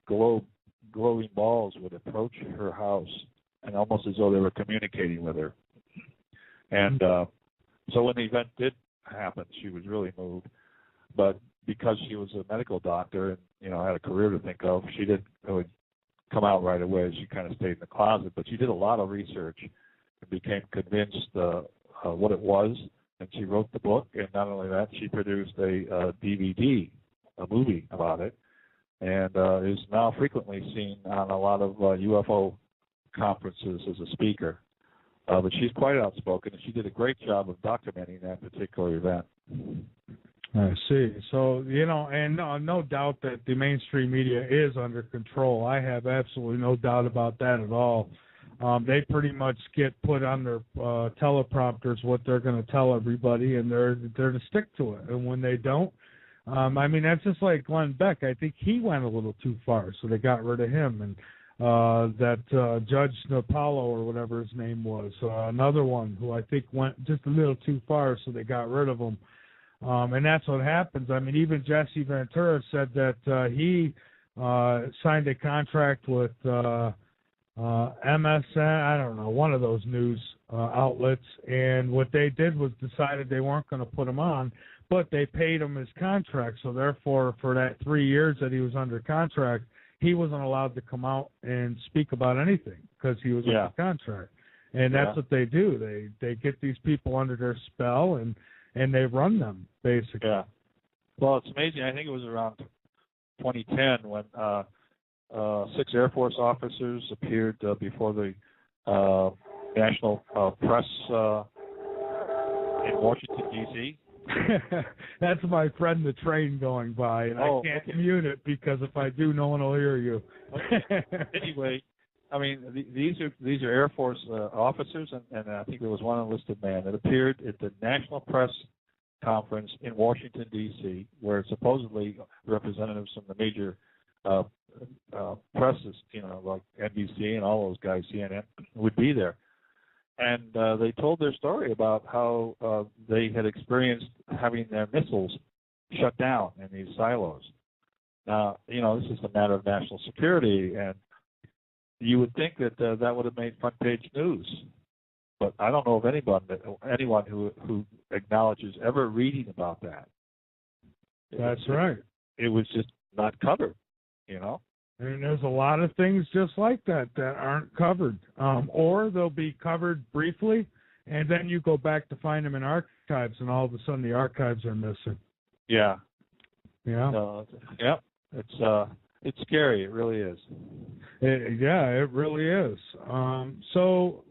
glowing balls would approach her house, and almost as though they were communicating with her. And so when the event did happen, she was really moved. But because she was a medical doctor and, you know, had a career to think of, she didn't really come out right away. She kind of stayed in the closet. But she did a lot of research and became convinced what it was. And she wrote the book. And not only that, she produced a DVD, a movie about it, and is now frequently seen on a lot of UFO conferences as a speaker. But she's quite outspoken, and she did a great job of documenting that particular event. I see. So, you know, and no doubt that the mainstream media is under control. I have absolutely no doubt about that at all. They pretty much get put on their teleprompters what they're going to tell everybody, and they're to stick to it. And when they don't, I mean, that's just like Glenn Beck. I think he went a little too far, so they got rid of him. And that Judge Napalo, or whatever his name was, another one who I think went just a little too far, so they got rid of him. And that's what happens. I mean, even Jesse Ventura said that he signed a contract with MSN, I don't know, one of those news outlets, and what they did was decided they weren't going to put him on, but they paid him his contract. So therefore, for that 3 years that he was under contract, he wasn't allowed to come out and speak about anything because he was under contract. And that's what they do. They get these people under their spell and they run them, basically. Yeah. Well, it's amazing. I think it was around 2010 when 6 Air Force officers appeared before the National Press in Washington, D.C. That's my friend the train going by, and I can't mute it because if I do, no one will hear you. Anyway, I mean, these are Air Force officers, and I think there was one enlisted man that appeared at the National Press Conference in Washington, D.C., where supposedly representatives from the major presses, you know, like NBC and all those guys, CNN, would be there. And they told their story about how they had experienced having their missiles shut down in these silos. Now, you know, this is a matter of national security, and you would think that that would have made front-page news. But I don't know of anyone who acknowledges ever reading about that. That's right. It was just not covered, you know. And there's a lot of things just like that aren't covered, or they'll be covered briefly, and then you go back to find them in archives, and all of a sudden the archives are missing. Yeah. Yeah. Yep. It's scary. It really is. It really is. So,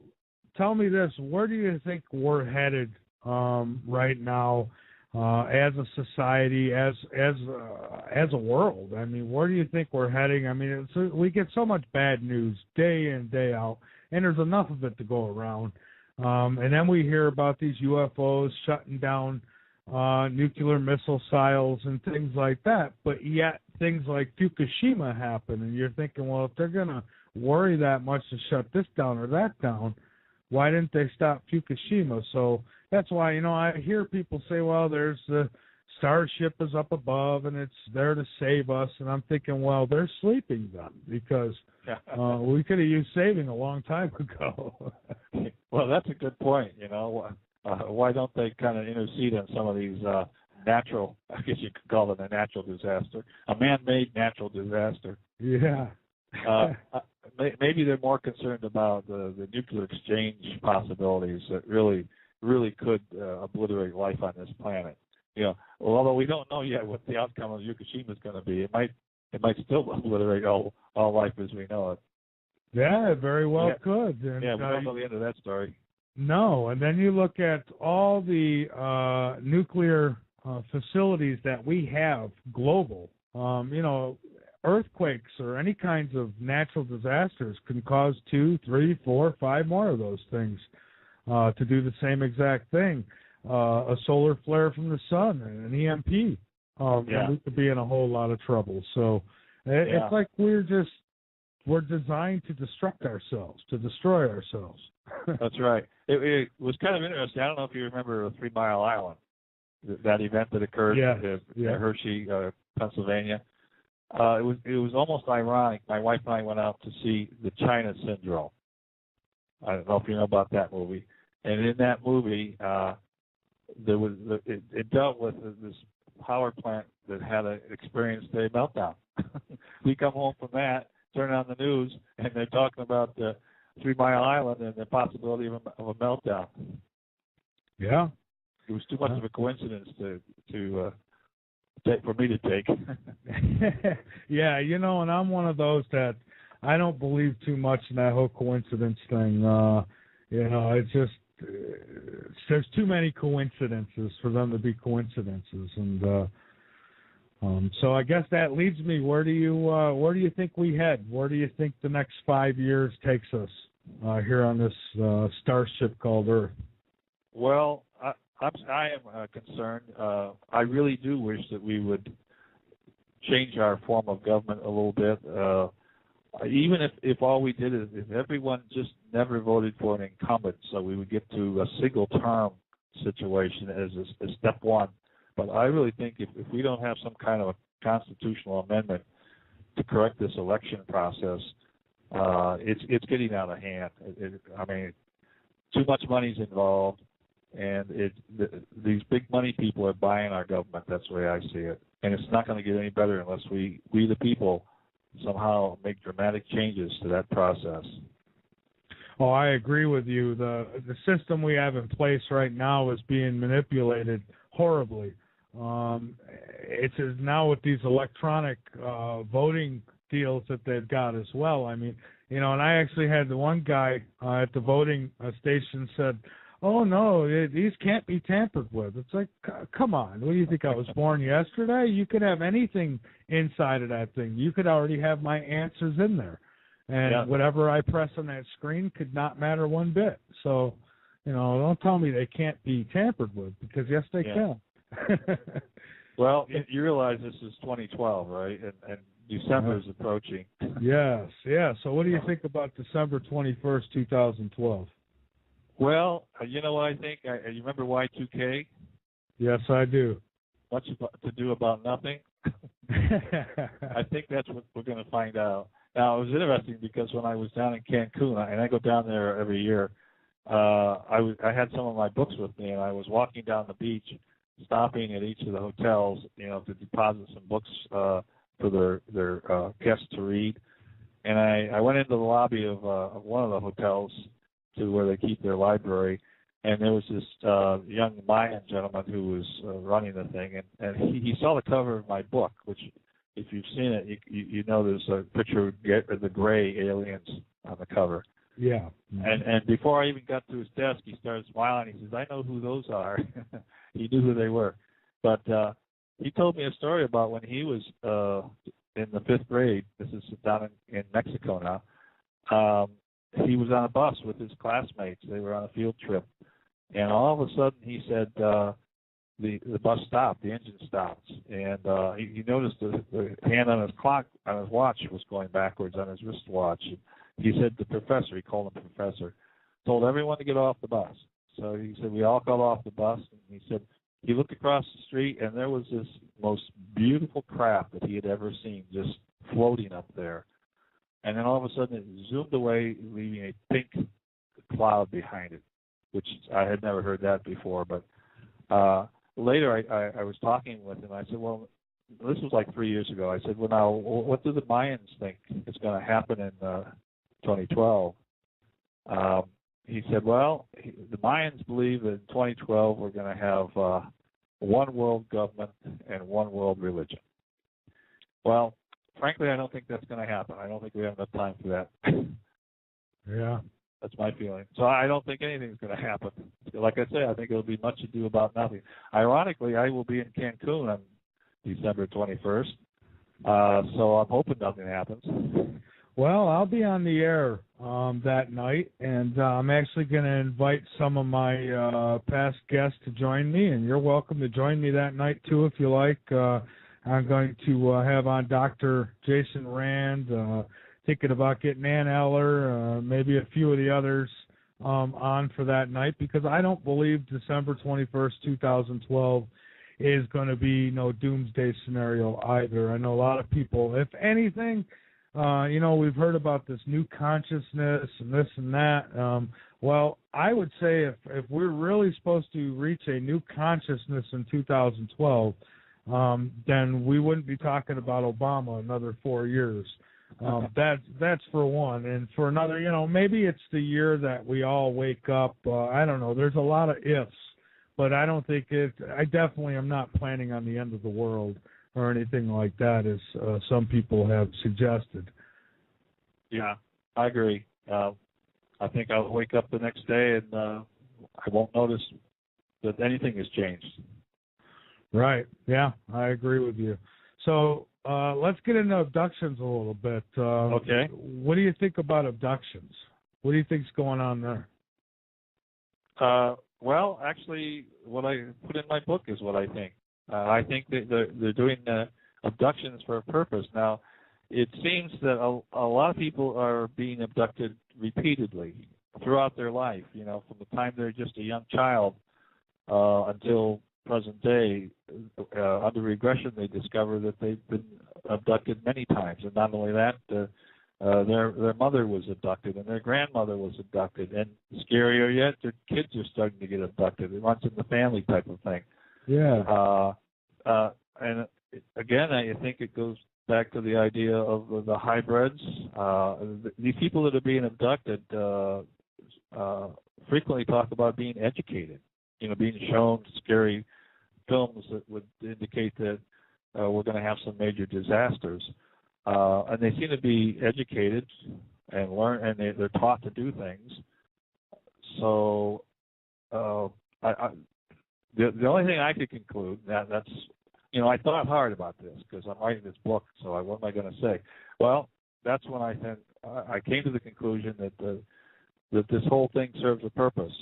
tell me this: where do you think we're headed right now? As a society, as a world, I mean, where do you think we're heading? I mean, we get so much bad news day in, day out, and there's enough of it to go around. And then we hear about these UFOs shutting down nuclear missile silos and things like that. But yet things like Fukushima happen, and you're thinking, well, if they're going to worry that much to shut this down or that down, why didn't they stop Fukushima? So that's why, you know, I hear people say, well, there's the Starship is up above and it's there to save us. And I'm thinking, well, they're sleeping then because we could have used saving a long time ago. Well, that's a good point. You know, why don't they kind of intercede on some of these natural, I guess you could call it a natural disaster, a man-made natural disaster. Yeah. Maybe they're more concerned about the nuclear exchange possibilities that really could obliterate life on this planet. You know, well, although we don't know yet what the outcome of Fukushima is going to be, it might still obliterate all life as we know it. Yeah, it very well could. And, we don't know the end of that story. No, and then you look at all the nuclear facilities that we have global, earthquakes or any kinds of natural disasters can cause 2, 3, 4, 5 more of those things to do the same exact thing. A solar flare from the sun, an EMP, and we could be in a whole lot of trouble. So it's like we're designed to destruct ourselves, to destroy ourselves. That's right. It was kind of interesting. I don't know if you remember 3 Mile Island, that event that occurred in Hershey, Pennsylvania. It was almost ironic. My wife and I went out to see the China Syndrome. I don't know if you know about that movie. And in that movie, it dealt with this power plant that had experienced a meltdown. We come home from that, turn on the news, and they're talking about the 3 Mile Island and the possibility of a meltdown. Yeah. It was too much of a coincidence for me to take. Yeah, and I'm one of those that I don't believe too much in that whole coincidence thing. It's just there's too many coincidences for them to be coincidences, and so I guess that leads me. Where do you think we head? Where do you think the next 5 years takes us here on this starship called Earth? Well, I am concerned. I really do wish that we would change our form of government a little bit. Even if all we did is if everyone just never voted for an incumbent, so we would get to a single term situation as step one. But I really think if we don't have some kind of a constitutional amendment to correct this election process, it's getting out of hand. Too much money's involved, and these big money people are buying our government. That's the way I see it, and it's not going to get any better unless we the people somehow make dramatic changes to that process. Oh, I agree with you. The system we have in place right now is being manipulated horribly. It's now with these electronic voting deals that they've got as well. I mean, and I actually had the one guy at the voting station said, "Oh no, these can't be tampered with." It's like, come on, what do you think? I was born yesterday? You could have anything inside of that thing. You could already have my answers in there, and whatever I press on that screen could not matter one bit. So, don't tell me they can't be tampered with, because yes, they can. Well, you realize this is 2012, right? And December is approaching. Yes, yeah. So what do you think about December 21st, 2012? Well, you know what I think? You remember Y2K? Yes, I do. Much to do about nothing. I think that's what we're going to find out. Now, it was interesting because when I was down in Cancun, and I go down there every year, I had some of my books with me, and I was walking down the beach, stopping at each of the hotels, to deposit some books for their guests to read. And I went into the lobby of one of the hotels to where they keep their library, and there was this young Mayan gentleman who was running the thing, and he saw the cover of my book, which, if you've seen it, you know there's a picture of the gray aliens on the cover. Yeah. And before I even got to his desk, he started smiling. He says, "I know who those are." He knew who they were. But he told me a story about when he was in the 5th grade. This is down in Mexico now. He was on a bus with his classmates. They were on a field trip. And all of a sudden, he said, the bus stopped, the engine stopped. And he noticed the hand on his clock, on his watch, was going backwards on his wristwatch. He said the professor, he called him professor, told everyone to get off the bus. So he said we all got off the bus, and he said he looked across the street, and there was this most beautiful craft that he had ever seen just floating up there. And then all of a sudden it zoomed away, leaving a pink cloud behind it, which I had never heard that before. But later I was talking with him. I said, well, this was like 3 years ago. I said, well, now, what do the Mayans think is going to happen in 2012? He said, well, the Mayans believe that in 2012 we're going to have one world government and one world religion. Well, frankly, I don't think that's going to happen. I don't think we have enough time for that. Yeah. That's my feeling. So I don't think anything's going to happen. Like I say, I think it'll be much ado about nothing. Ironically, I will be in Cancun on December 21st, so I'm hoping nothing happens. Well, I'll be on the air that night, and I'm actually going to invite some of my past guests to join me, and you're welcome to join me that night, too, if you like. I'm going to have on Dr. Jason Rand, thinking about getting Ann Eller, maybe a few of the others on for that night, because I don't believe December 21st, 2012 is going to be no doomsday scenario either. I know a lot of people, if anything, we've heard about this new consciousness and this and that. Well, I would say if we're really supposed to reach a new consciousness in 2012, then we wouldn't be talking about Obama another 4 years. That's for one. And for another, maybe it's the year that we all wake up. I don't know. There's a lot of ifs, but I don't think I definitely am not planning on the end of the world or anything like that, as some people have suggested. Yeah, I agree. I think I'll wake up the next day and I won't notice that anything has changed. Right. Yeah, I agree with you. So let's get into abductions a little bit. Okay. What do you think about abductions? What do you think's going on there? Well, actually, what I put in my book is what I think. I think that they're doing abductions for a purpose. Now, it seems that a lot of people are being abducted repeatedly throughout their life, from the time they're just a young child until present day. Under regression, they discover that they've been abducted many times. And not only that, their mother was abducted and their grandmother was abducted. And scarier yet, their kids are starting to get abducted. It runs in the family type of thing. Yeah. And again, I think it goes back to the idea of the hybrids. These people that are being abducted frequently talk about being educated, being shown scary films that would indicate that we're going to have some major disasters. And they seem to be educated and learn, and they're taught to do things. So the only thing I could conclude, that's, I thought hard about this because I'm writing this book, so what am I going to say? Well, that's when I came to the conclusion that this whole thing serves a purpose,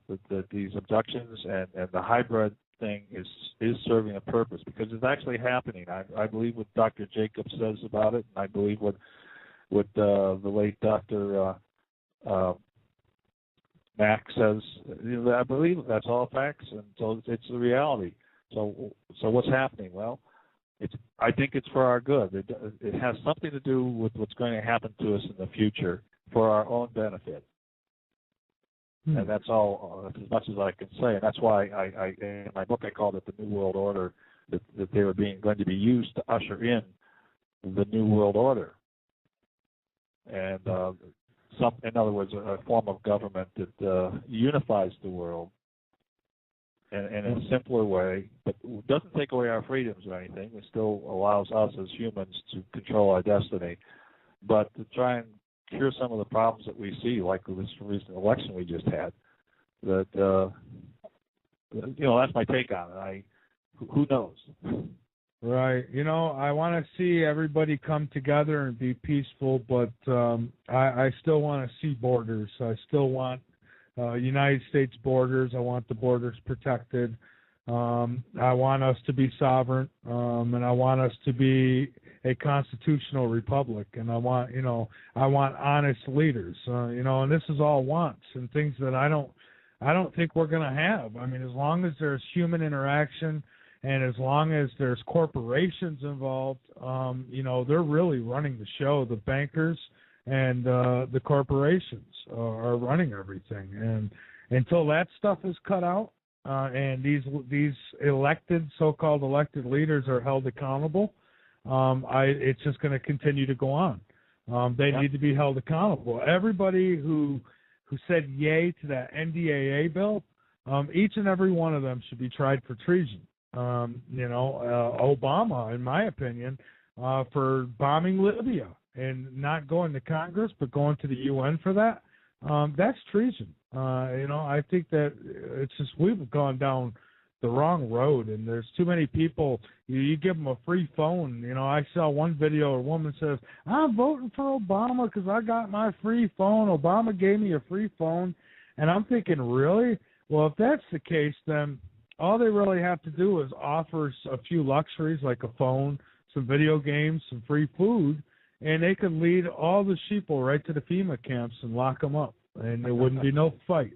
that these abductions and the hybrid thing is serving a purpose, because it's actually happening. I believe what Dr. Jacobs says about it, and I believe what the late Dr. Mack says. I believe that's all facts, and so it's the reality. So what's happening? Well, I think it's for our good. It has something to do with what's going to happen to us in the future for our own benefit. And that's all, as much as I can say. And that's why I in my book I called it the New World Order, that they were going to be used to usher in the New World Order. And in other words, a form of government that unifies the world in a simpler way, but doesn't take away our freedoms or anything. It still allows us as humans to control our destiny, but to try and cure some of the problems that we see, like this recent election we just had. That that's my take on it. Who knows? Right. I want to see everybody come together and be peaceful, but I still want to see borders. I still want United States borders. I want the borders protected. I want us to be sovereign, and I want us to be a constitutional republic. And I want honest leaders. And this is all wants and things that I don't think we're going to have. I mean, as long as there's human interaction, and as long as there's corporations involved, they're really running the show. The bankers and the corporations are running everything. And until that stuff is cut out, and these so-called elected leaders are held accountable, it's just going to continue to go on. They need to be held accountable. Everybody who said yay to that NDAA bill, each and every one of them should be tried for treason. Obama, in my opinion, for bombing Libya and not going to Congress but going to the UN for that, that's treason. I think that it's just we've gone down the wrong road, and there's too many people. You give them a free phone. I saw one video. A woman says, "I'm voting for Obama because I got my free phone. Obama gave me a free phone," and I'm thinking, really? Well, if that's the case, then all they really have to do is offer a few luxuries like a phone, some video games, some free food, and they could lead all the sheeple right to the FEMA camps and lock them up, and there wouldn't be no fight.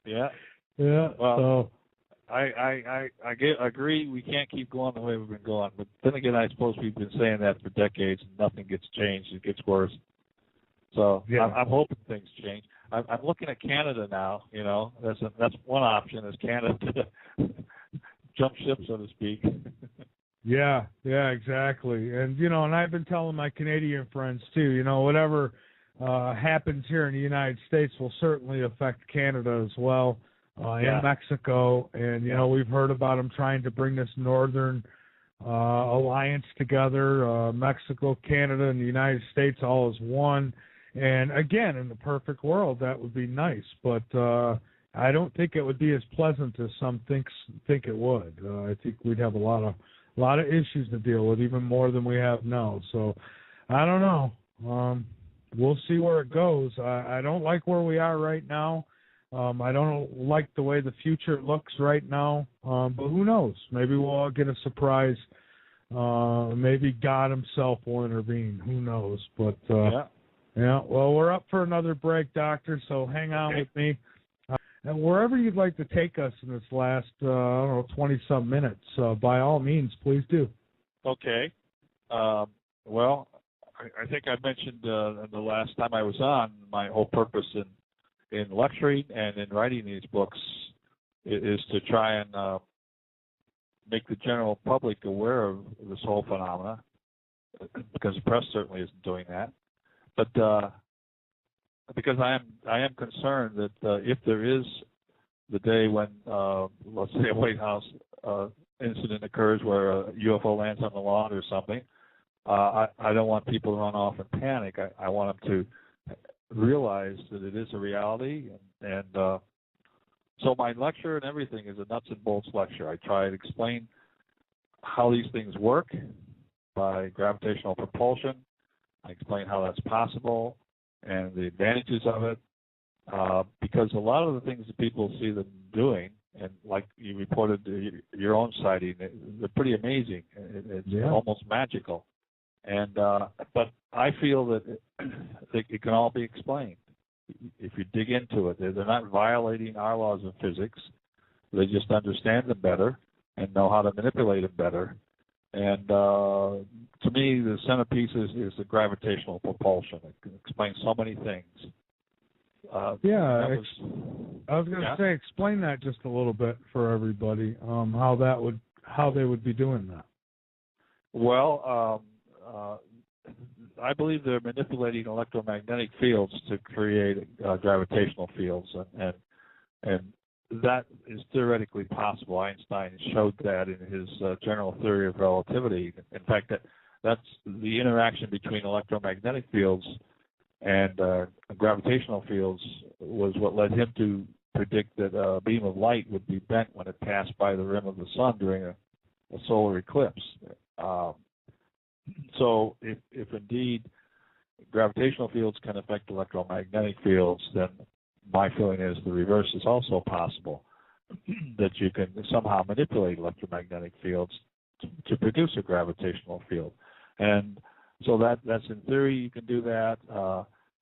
Yeah. Yeah. Well, so I agree. We can't keep going the way we've been going. But then again, I suppose we've been saying that for decades, and nothing gets changed. It gets worse. So yeah. I'm hoping things change. I'm looking at Canada now. That's one option, is Canada to jump ship, so to speak. Yeah, exactly. And and I've been telling my Canadian friends too. Whatever happens here in the United States will certainly affect Canada as well. And Mexico, and we've heard about them trying to bring this northern alliance together, Mexico, Canada, and the United States all as one. And again, in the perfect world, that would be nice, but I don't think it would be as pleasant as some think it would. I think we'd have a lot of issues to deal with, even more than we have now. So I don't know. We'll see where it goes. I don't like where we are right now. I don't like the way the future looks right now, but who knows? Maybe we'll all get a surprise. Maybe God himself will intervene. Who knows? But, well, we're up for another break, Doctor, so hang on with me. And wherever you'd like to take us in this last, 20-some minutes, by all means, please do. Okay. Well, I think I mentioned the last time I was on, my whole purpose in lecturing and in writing these books is to try and make the general public aware of this whole phenomena, because the press certainly isn't doing that. But because I am concerned that if there is the day when, let's say, a White House incident occurs where a UFO lands on the lawn or something, I don't want people to run off and panic. I want them to realize that it is a reality, and so my lecture and everything is a nuts and bolts lecture. I try to explain how these things work by gravitational propulsion. I explain how that's possible and the advantages of it, because a lot of the things that people see them doing, and like you reported your own sighting, they're pretty amazing. It's almost magical. And but I feel that it can all be explained if you dig into it. They're not violating our laws of physics. They just understand them better and know how to manipulate them better. And to me, the centerpiece is the gravitational propulsion. It can explain so many things. I was going to say, explain that just a little bit for everybody. How they would be doing that. Well. I believe they're manipulating electromagnetic fields to create gravitational fields, and that is theoretically possible. Einstein showed that in his general theory of relativity. In fact, that's the interaction between electromagnetic fields and gravitational fields was what led him to predict that a beam of light would be bent when it passed by the rim of the sun during a solar eclipse. So if indeed gravitational fields can affect electromagnetic fields, then my feeling is the reverse is also possible, that you can somehow manipulate electromagnetic fields to produce a gravitational field. And so that's in theory, you can do that,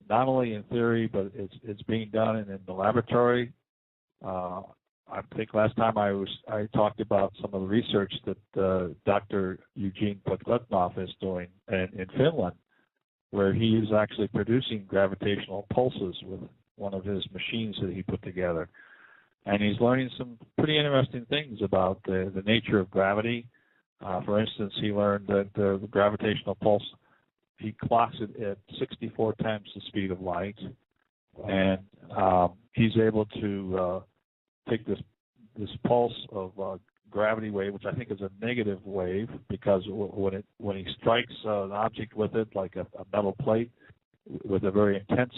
not only in theory, but it's being done in the laboratory. I think last time I talked about some of the research that Dr. Eugene Podletnov is doing in Finland, where he is actually producing gravitational pulses with one of his machines that he put together. And he's learning some pretty interesting things about the nature of gravity. For instance, he learned that the gravitational pulse, he clocks it at 64 times the speed of light. And he's able to take this pulse of gravity wave, which I think is a negative wave, because when he strikes an object with it, like a metal plate, with a very intense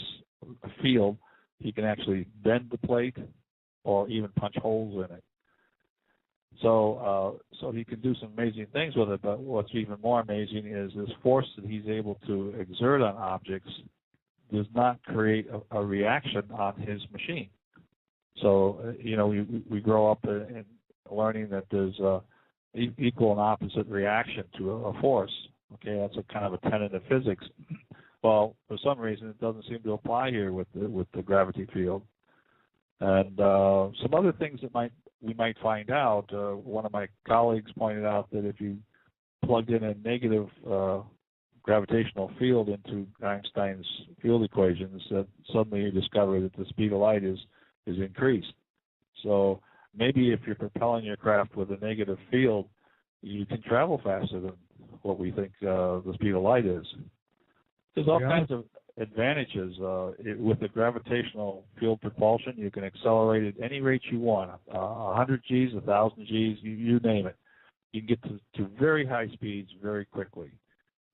field, he can actually bend the plate or even punch holes in it. So he can do some amazing things with it, but what's even more amazing is this force that he's able to exert on objects does not create a reaction on his machine. So, we grow up in learning that there's equal and opposite reaction to a force. Okay, that's a kind of a tenet of physics. Well, for some reason, it doesn't seem to apply here with the gravity field. And some other things that we might find out. One of my colleagues pointed out that if you plugged in a negative gravitational field into Einstein's field equations, that suddenly you discover that the speed of light is increased. So maybe if you're propelling your craft with a negative field, you can travel faster than what we think the speed of light is. There's all kinds of advantages. With the gravitational field propulsion, you can accelerate at any rate you want, 100 Gs, 1,000 Gs, you name it. You can get to very high speeds very quickly.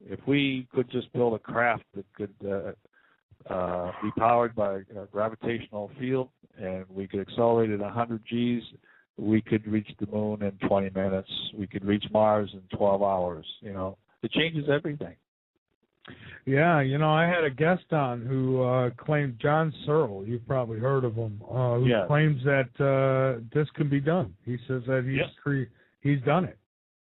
If we could just build a craft that could be powered by a gravitational field and we could accelerate at 100 Gs, we could reach the moon in 20 minutes. We could reach Mars in 12 hours. It changes everything. Yeah, I had a guest on who claimed, John Searle, you've probably heard of him, who claims that this can be done. He says that he's done it.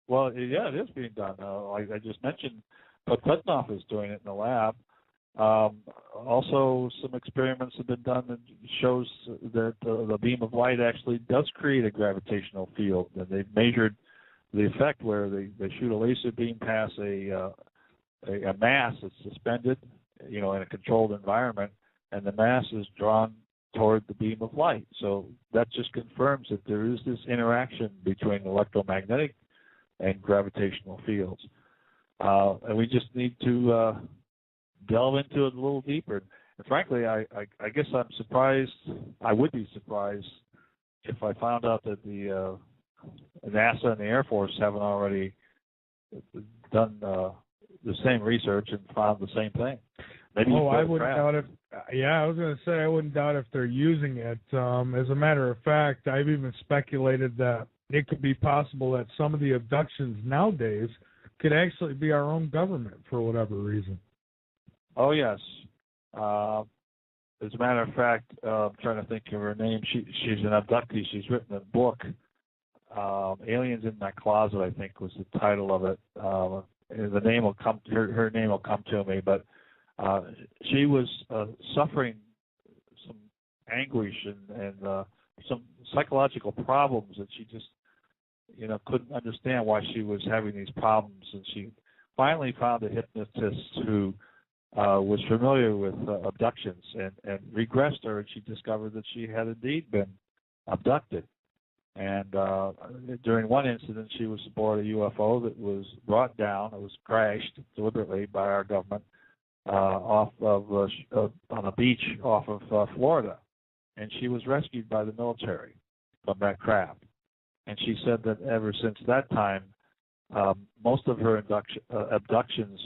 Well, yeah, it is being done. I just mentioned Kletnoff is doing it in the lab. Also, some experiments have been done that shows that the beam of light actually does create a gravitational field. And they've measured the effect where they shoot a laser beam past a mass that's suspended, in a controlled environment, and the mass is drawn toward the beam of light. So that just confirms that there is this interaction between electromagnetic and gravitational fields. And we just need to delve into it a little deeper. And frankly, I guess I'm surprised. I would be surprised if I found out that the NASA and the Air Force haven't already done the same research and found the same thing. Maybe I wouldn't doubt if. Yeah, I was going to say I wouldn't doubt if they're using it. As a matter of fact, I've even speculated that it could be possible that some of the abductions nowadays could actually be our own government for whatever reason. Oh, yes. As a matter of fact, I'm trying to think of her name. She's an abductee. She's written a book, Aliens in My Closet, I think was the title of it. The name will come. Her name will come to me. But she was suffering some anguish and some psychological problems that she just, couldn't understand why she was having these problems. And she finally found a hypnotist who was familiar with abductions and regressed her, and she discovered that she had indeed been abducted. And during one incident, she was aboard a UFO that was brought down. It was crashed deliberately by our government on a beach off of Florida. And she was rescued by the military from that craft. And she said that ever since that time, most of her abductions,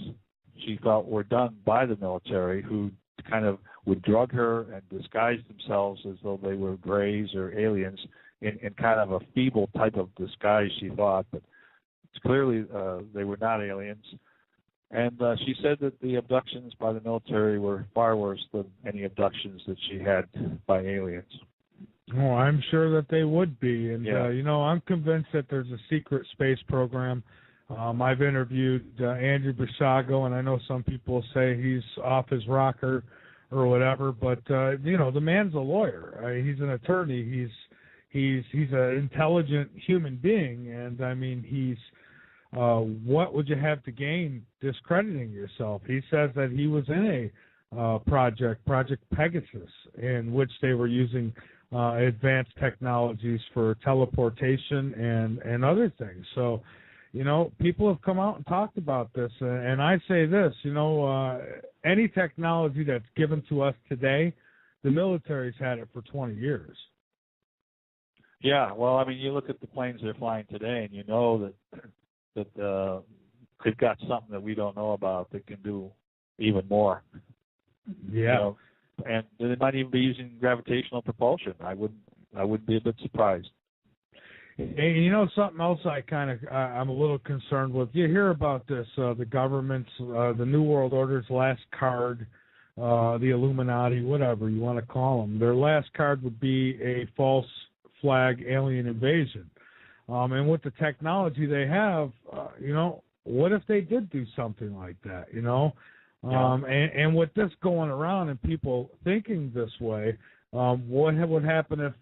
she felt, were done by the military, who kind of would drug her and disguise themselves as though they were grays or aliens in kind of a feeble type of disguise, she thought. But it's clearly they were not aliens. And she said that the abductions by the military were far worse than any abductions that she had by aliens. Oh, I'm sure that they would be. And, I'm convinced that there's a secret space program. I've interviewed Andrew Basiago, and I know some people say he's off his rocker or whatever, but, the man's a lawyer. He's an attorney. He's an intelligent human being, and, I mean, what would you have to gain discrediting yourself? He says that he was in a Project Pegasus, in which they were using advanced technologies for teleportation and other things. So, people have come out and talked about this, and I say this, any technology that's given to us today, the military's had it for 20 years. Yeah, well, I mean, you look at the planes they're flying today, and you know that they've got something that we don't know about that can do even more. Yeah. You know, and they might even be using gravitational propulsion. I wouldn't be a bit surprised. And you know something else I'm a little concerned with. You hear about this, the government's, the New World Order's last card, the Illuminati, whatever you want to call them. Their last card would be a false flag alien invasion. And with the technology they have, you know, what if they did do something like that, you know? Yeah. And with this going around and people thinking this way, what would happen if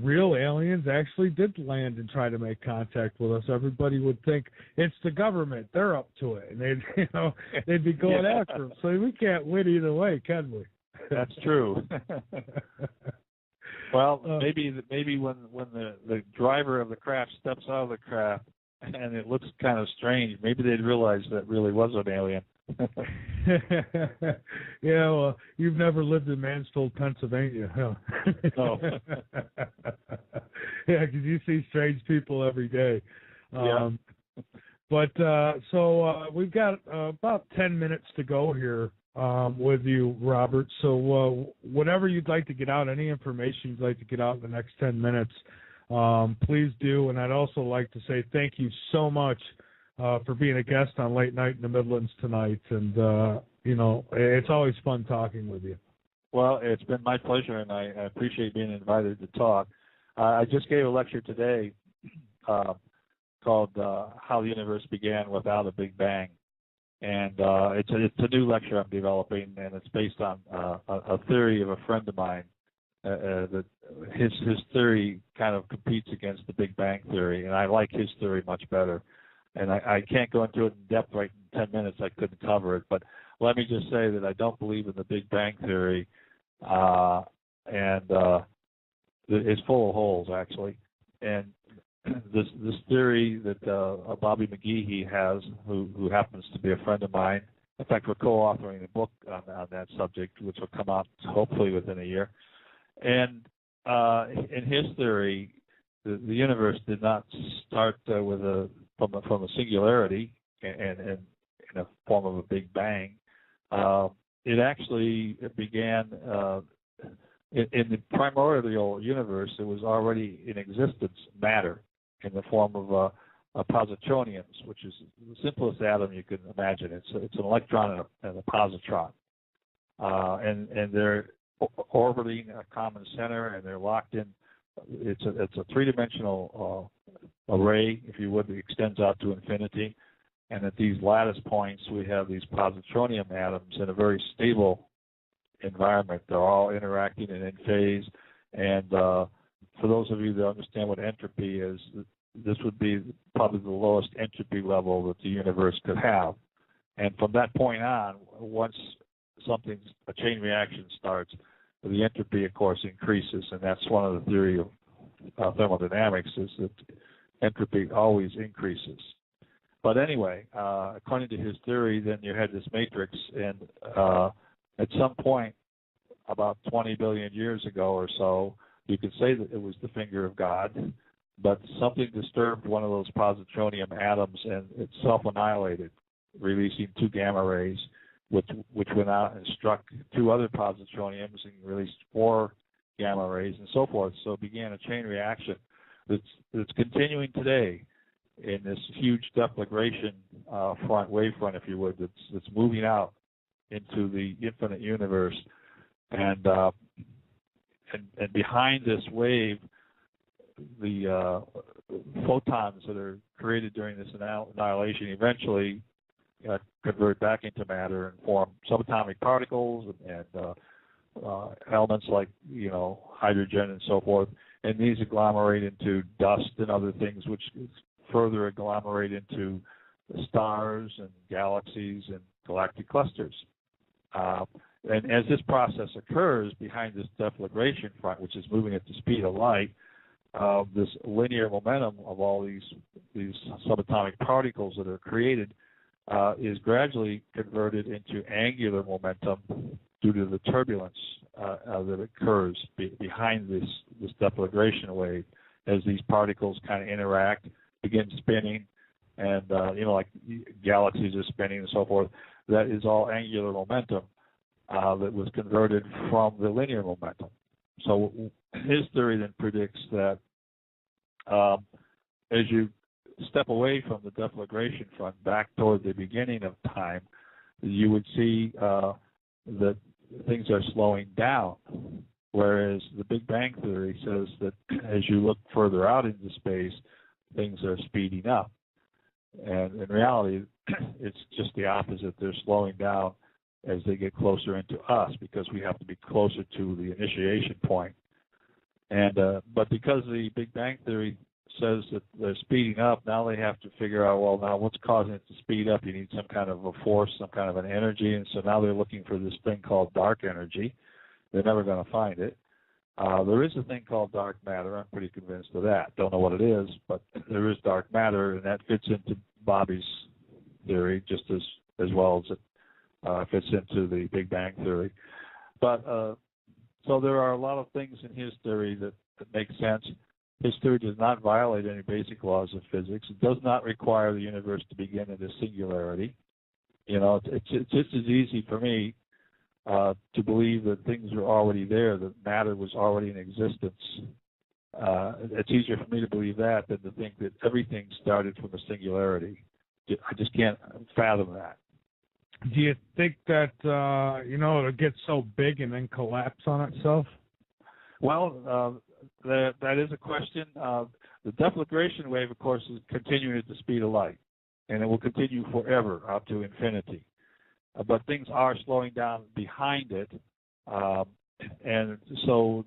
real aliens actually did land and try to make contact with us? Everybody would think it's the government; they're up to it, and they'd be going after them. So we can't win either way, can we? That's true. Well, maybe when the driver of the craft steps out of the craft and it looks kind of strange, maybe they'd realize that really was an alien. Yeah, well, you've never lived in Mansfield, Pennsylvania, huh? No. Yeah, because you see strange people every day. Yeah. But so we've got about 10 minutes to go here with you, Robert. So whatever you'd like to get out, any information you'd like to get out in the next 10 minutes, please do. And I'd also like to say thank you so much for being a guest on Late Night in the Midlands tonight. And, you know, it's always fun talking with you. Well, it's been my pleasure, and I appreciate being invited to talk. I just gave a lecture today called How the Universe Began Without a Big Bang. And it's a new lecture I'm developing, and it's based on a theory of a friend of mine. That his theory kind of competes against the Big Bang theory, and I like his theory much better. And I can't go into it in depth right in 10 minutes. I couldn't cover it. But let me just say that I don't believe in the Big Bang theory, and it's full of holes, actually. And this theory that Bobby McGee has, who happens to be a friend of mine. In fact, we're co-authoring a book on that subject, which will come out hopefully within a year. And in his theory, the universe did not start from a singularity and in a form of a Big Bang. It actually began in the primordial universe. It was already in existence, matter, in the form of positroniums, which is the simplest atom you can imagine. It's an electron and a positron, and they're orbiting a common center, and they're locked in. It's a three-dimensional array, if you would, that extends out to infinity. And at these lattice points, we have these positronium atoms in a very stable environment. They're all interacting and in phase. And for those of you that understand what entropy is, this would be probably the lowest entropy level that the universe could have. And from that point on, once a chain reaction starts, the entropy, of course, increases. And that's one of the theory of thermodynamics, is that entropy always increases. But anyway, according to his theory, then you had this matrix, and at some point, about 20 billion years ago or so, you could say that it was the finger of God, but something disturbed one of those positronium atoms, and it self-annihilated, releasing 2 gamma rays, which went out and struck 2 other positroniums and released 4 gamma rays, and so forth. So it began a chain reaction that's continuing today in this huge deflagration wave front, if you would, that's moving out into the infinite universe, and behind this wave, the photons that are created during this annihilation eventually convert back into matter and form subatomic particles and elements like hydrogen and so forth, and these agglomerate into dust and other things, which further agglomerate into stars and galaxies and galactic clusters. And as this process occurs behind this deflagration front, which is moving at the speed of light, this linear momentum of all these subatomic particles that are created is gradually converted into angular momentum due to the turbulence that occurs behind this deflagration wave as these particles kind of interact, begin spinning, and like galaxies are spinning and so forth. That is all angular momentum. that was converted from the linear momentum. So his theory then predicts that as you step away from the deflagration front back toward the beginning of time, you would see that things are slowing down, whereas the Big Bang Theory says that as you look further out into space, things are speeding up. And in reality, it's just the opposite. They're slowing down as they get closer into us because we have to be closer to the initiation point. And but because the Big Bang Theory says that they're speeding up, now they have to figure out, well, now what's causing it to speed up? You need some kind of a force, some kind of an energy, and so now they're looking for this thing called dark energy. They're never going to find it. There is a thing called dark matter. I'm pretty convinced of that. Don't know what it is, but there is dark matter, and that fits into Bobby's theory just as well as it fits into the Big Bang Theory. But so there are a lot of things in his theory that make sense. His theory does not violate any basic laws of physics. It does not require the universe to begin at a singularity. You know, it's just as easy for me to believe that things are already there, that matter was already in existence. It's easier for me to believe that than to think that everything started from a singularity. I just can't fathom that. Do you think that, it'll get so big and then collapse on itself? Well, that is a question. The deflagration wave, of course, is continuing at the speed of light, and it will continue forever up to infinity. But things are slowing down behind it, and so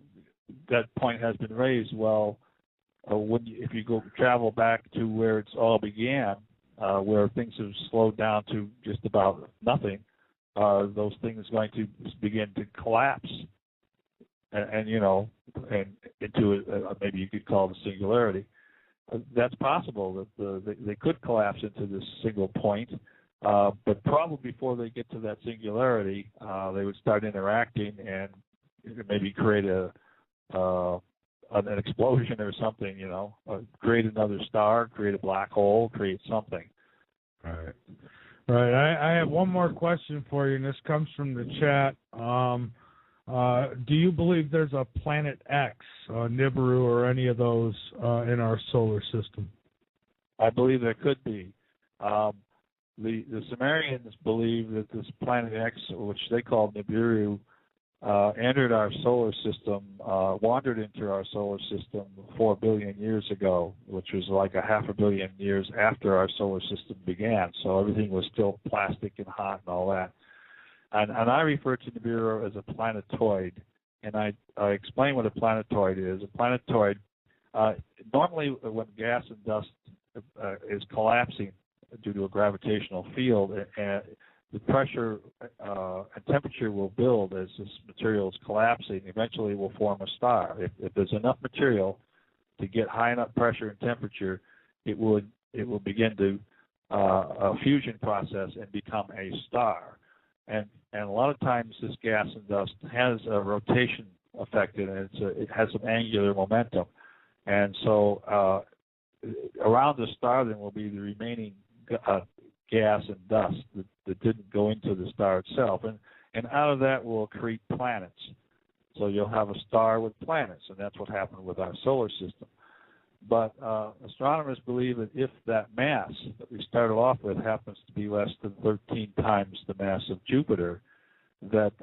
that point has been raised. Well, if you go travel back to where it's all began, where things have slowed down to just about nothing, those things are going to begin to collapse, and into maybe you could call it a singularity. That's possible that they could collapse into this single point. But probably before they get to that singularity, they would start interacting and maybe create an explosion or something, create another star, create a black hole, create something. Right. I have one more question for you, and this comes from the chat. Do you believe there's a Planet X, Nibiru, or any of those in our solar system? I believe there could be. The Sumerians believe that this Planet X, which they call Nibiru, entered our solar system, wandered into our solar system 4 billion years ago, which was like a 500 million years after our solar system began. So everything was still plastic and hot and all that. And I refer to Nibiru as a planetoid, and I explain what a planetoid is. A planetoid, normally when gas and dust is collapsing due to a gravitational field, and the pressure and temperature will build as this material is collapsing. Eventually, it will form a star. If there's enough material to get high enough pressure and temperature, it will begin to a fusion process and become a star. And a lot of times, this gas and dust has a rotation effect in it. It has some angular momentum, and so around the star then will be the remaining gas and dust that didn't go into the star itself, and out of that will create planets. So you'll have a star with planets, and that's what happened with our solar system. But astronomers believe that if that mass that we started off with happens to be less than 13 times the mass of Jupiter, that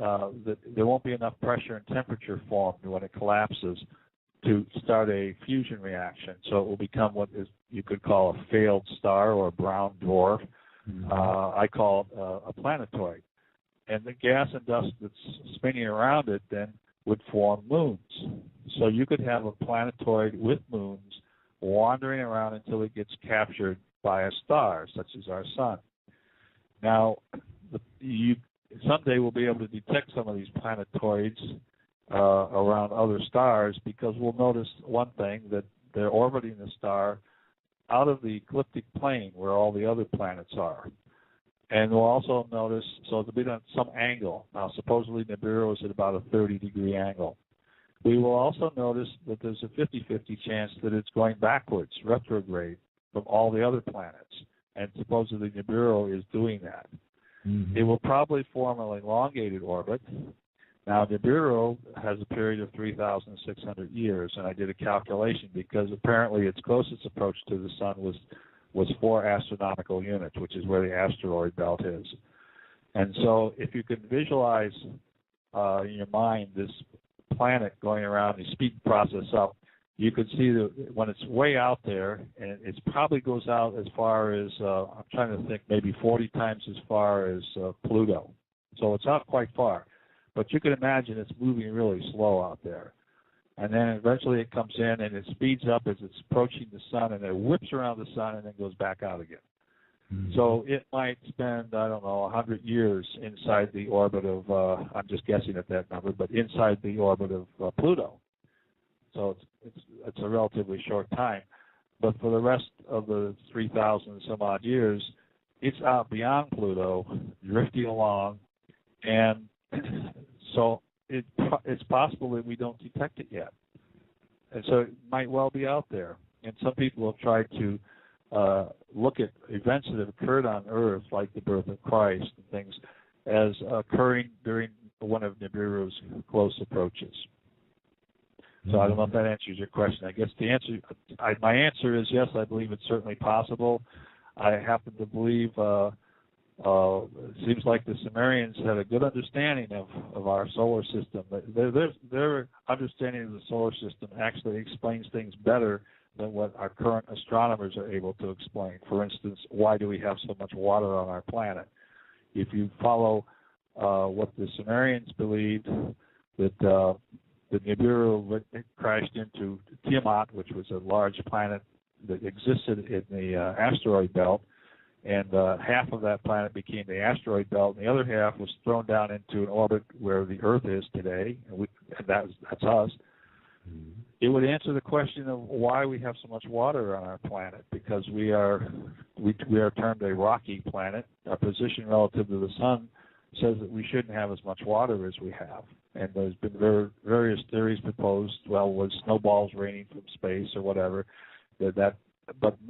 there won't be enough pressure and temperature formed when it collapses to start a fusion reaction. So it will become what you could call a failed star or a brown dwarf. I call it a planetoid. And the gas and dust that's spinning around it then would form moons. So you could have a planetoid with moons wandering around until it gets captured by a star, such as our sun. Now, someday we'll be able to detect some of these planetoids around other stars, because we'll notice one thing, that they're orbiting the star out of the ecliptic plane where all the other planets are. And we'll also notice, so it'll be at some angle. Now, supposedly Nibiru is at about a 30-degree angle. We will also notice that there's a 50-50 chance that it's going backwards, retrograde, from all the other planets. And supposedly Nibiru is doing that. It will probably form an elongated orbit. Now, Nibiru has a period of 3,600 years, and I did a calculation because apparently its closest approach to the sun was 4 astronomical units, which is where the asteroid belt is. And so if you can visualize in your mind this planet going around, you speed the process up, you could see that when it's way out there, and it probably goes out as far as, I'm trying to think, maybe 40 times as far as Pluto. So it's not quite far. But you can imagine it's moving really slow out there. And then eventually it comes in and it speeds up as it's approaching the sun, and it whips around the sun and then goes back out again. So it might spend, I don't know, 100 years inside the orbit of, I'm just guessing at that number, but inside the orbit of Pluto. So it's a relatively short time. But for the rest of the 3,000 some odd years, it's out beyond Pluto, drifting along, and so it's possible that we don't detect it yet. And so it might well be out there. And some people have tried to look at events that have occurred on Earth, like the birth of Christ and things, as occurring during one of Nibiru's close approaches. So I don't know if that answers your question. I guess my answer is yes, I believe it's certainly possible. I happen to believe it seems like the Sumerians had a good understanding of our solar system. Their understanding of the solar system actually explains things better than what our current astronomers are able to explain. For instance, why do we have so much water on our planet? If you follow what the Sumerians believed, that the Nibiru crashed into Tiamat, which was a large planet that existed in the asteroid belt, and half of that planet became the asteroid belt, and the other half was thrown down into an orbit where the Earth is today, and that's us. It would answer the question of why we have so much water on our planet, because we are termed a rocky planet. Our position relative to the sun says that we shouldn't have as much water as we have. And there's been various theories proposed. Well, was snowballs raining from space or whatever? But none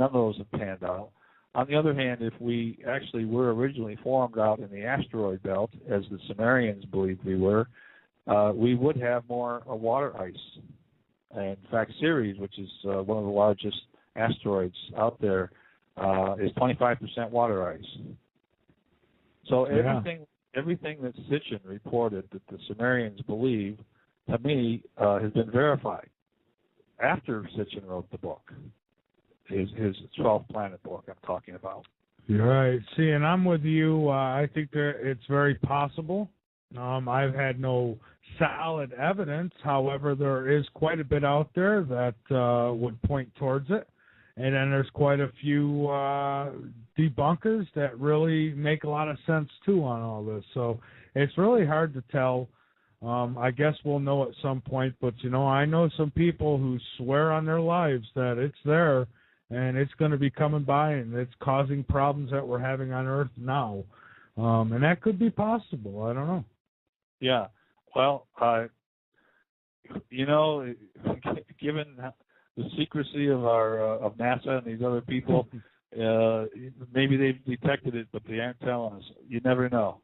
of those have panned out. On the other hand, if we actually were originally formed out in the asteroid belt, as the Sumerians believed we were, we would have more water ice. In fact, Ceres, which is one of the largest asteroids out there, is 25% water ice. So everything that Sitchin reported that the Sumerians believe, to me, has been verified after Sitchin wrote the book, his 12th planet book I'm talking about. You're right. See, and I'm with you. I think that it's very possible. I've had no solid evidence. However, there is quite a bit out there that would point towards it. And then there's quite a few debunkers that really make a lot of sense, too, on all this. So it's really hard to tell. I guess we'll know at some point. But, I know some people who swear on their lives that it's there and it's going to be coming by and it's causing problems that we're having on Earth now. And that could be possible. I don't know. Yeah. Well, given the secrecy of of NASA and these other people, maybe they've detected it, but they aren't telling us. You never know.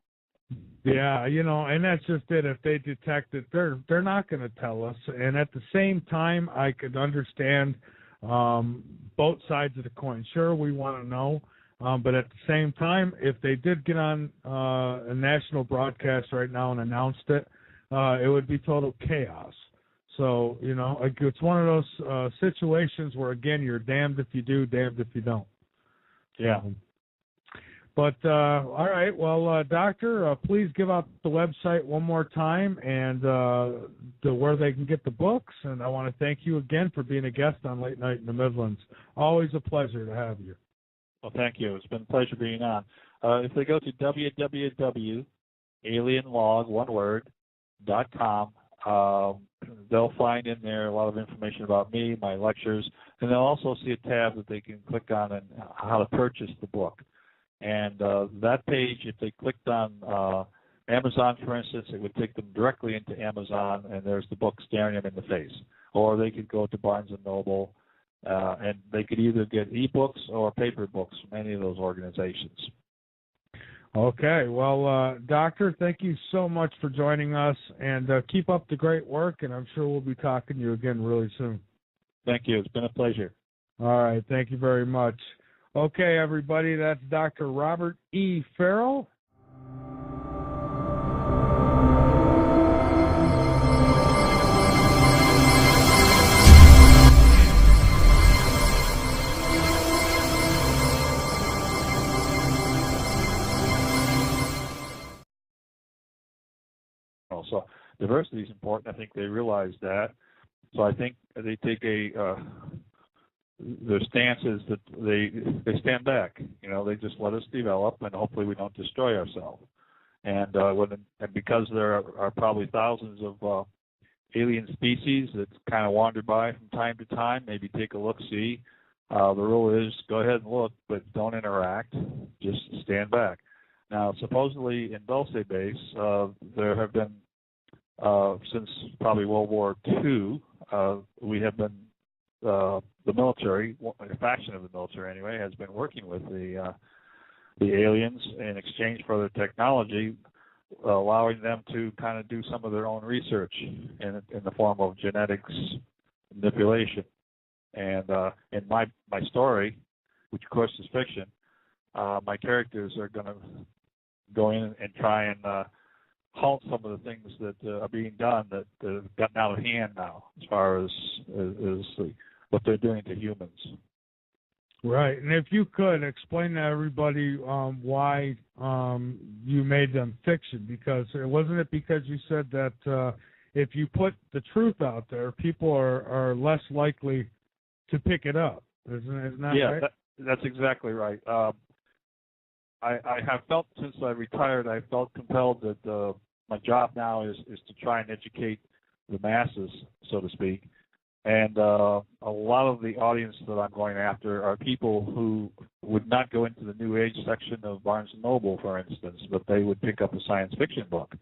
Yeah, and that's just it. If they detect it, they're not going to tell us. And at the same time, I could understand both sides of the coin. Sure, we want to know. But at the same time, if they did get on a national broadcast right now and announced it, it would be total chaos. So, it's one of those situations where, again, you're damned if you do, damned if you don't. Yeah. But, all right, well, Doctor, please give out the website one more time and where they can get the books. And I want to thank you again for being a guest on Late Night in the Midlands. Always a pleasure to have you. Well, thank you. It's been a pleasure being on. If they go to www.alienlog.com, they'll find in there a lot of information about me, my lectures, and they'll also see a tab that they can click on and how to purchase the book. And that page, if they clicked on Amazon, for instance, it would take them directly into Amazon, and there's the book staring them in the face. Or they could go to Barnes & Noble, and they could either get e-books or paper books from any of those organizations. Okay, well, Doctor, thank you so much for joining us, and keep up the great work, and I'm sure we'll be talking to you again really soon. Thank you. It's been a pleasure. All right, thank you very much. Okay, everybody, that's Dr. Robert E. Farrell. So diversity is important. I think they realize that. So I think they take their stance is that they stand back. They just let us develop, and hopefully we don't destroy ourselves. And because there are probably thousands of alien species that kind of wander by from time to time, maybe take a look, see. The rule is go ahead and look, but don't interact. Just stand back. Now, supposedly in Dulce Base, there have been, since probably World War II, we have been, the military, a faction of the military anyway, has been working with the aliens in exchange for their technology, allowing them to kind of do some of their own research in the form of genetics manipulation. And in my story, which of course is fiction, my characters are going to go in and try and halt some of the things that are being done that have gotten out of hand now, as far as what they're doing to humans. Right, and if you could explain to everybody why you made them fiction, because wasn't it because you said that if you put the truth out there, people are less likely to pick it up. Isn't that right? Yeah, that's exactly right. I have felt since I retired, I felt compelled that my job now is to try and educate the masses, so to speak. And a lot of the audience that I'm going after are people who would not go into the New Age section of Barnes & Noble, for instance, but they would pick up a science fiction book.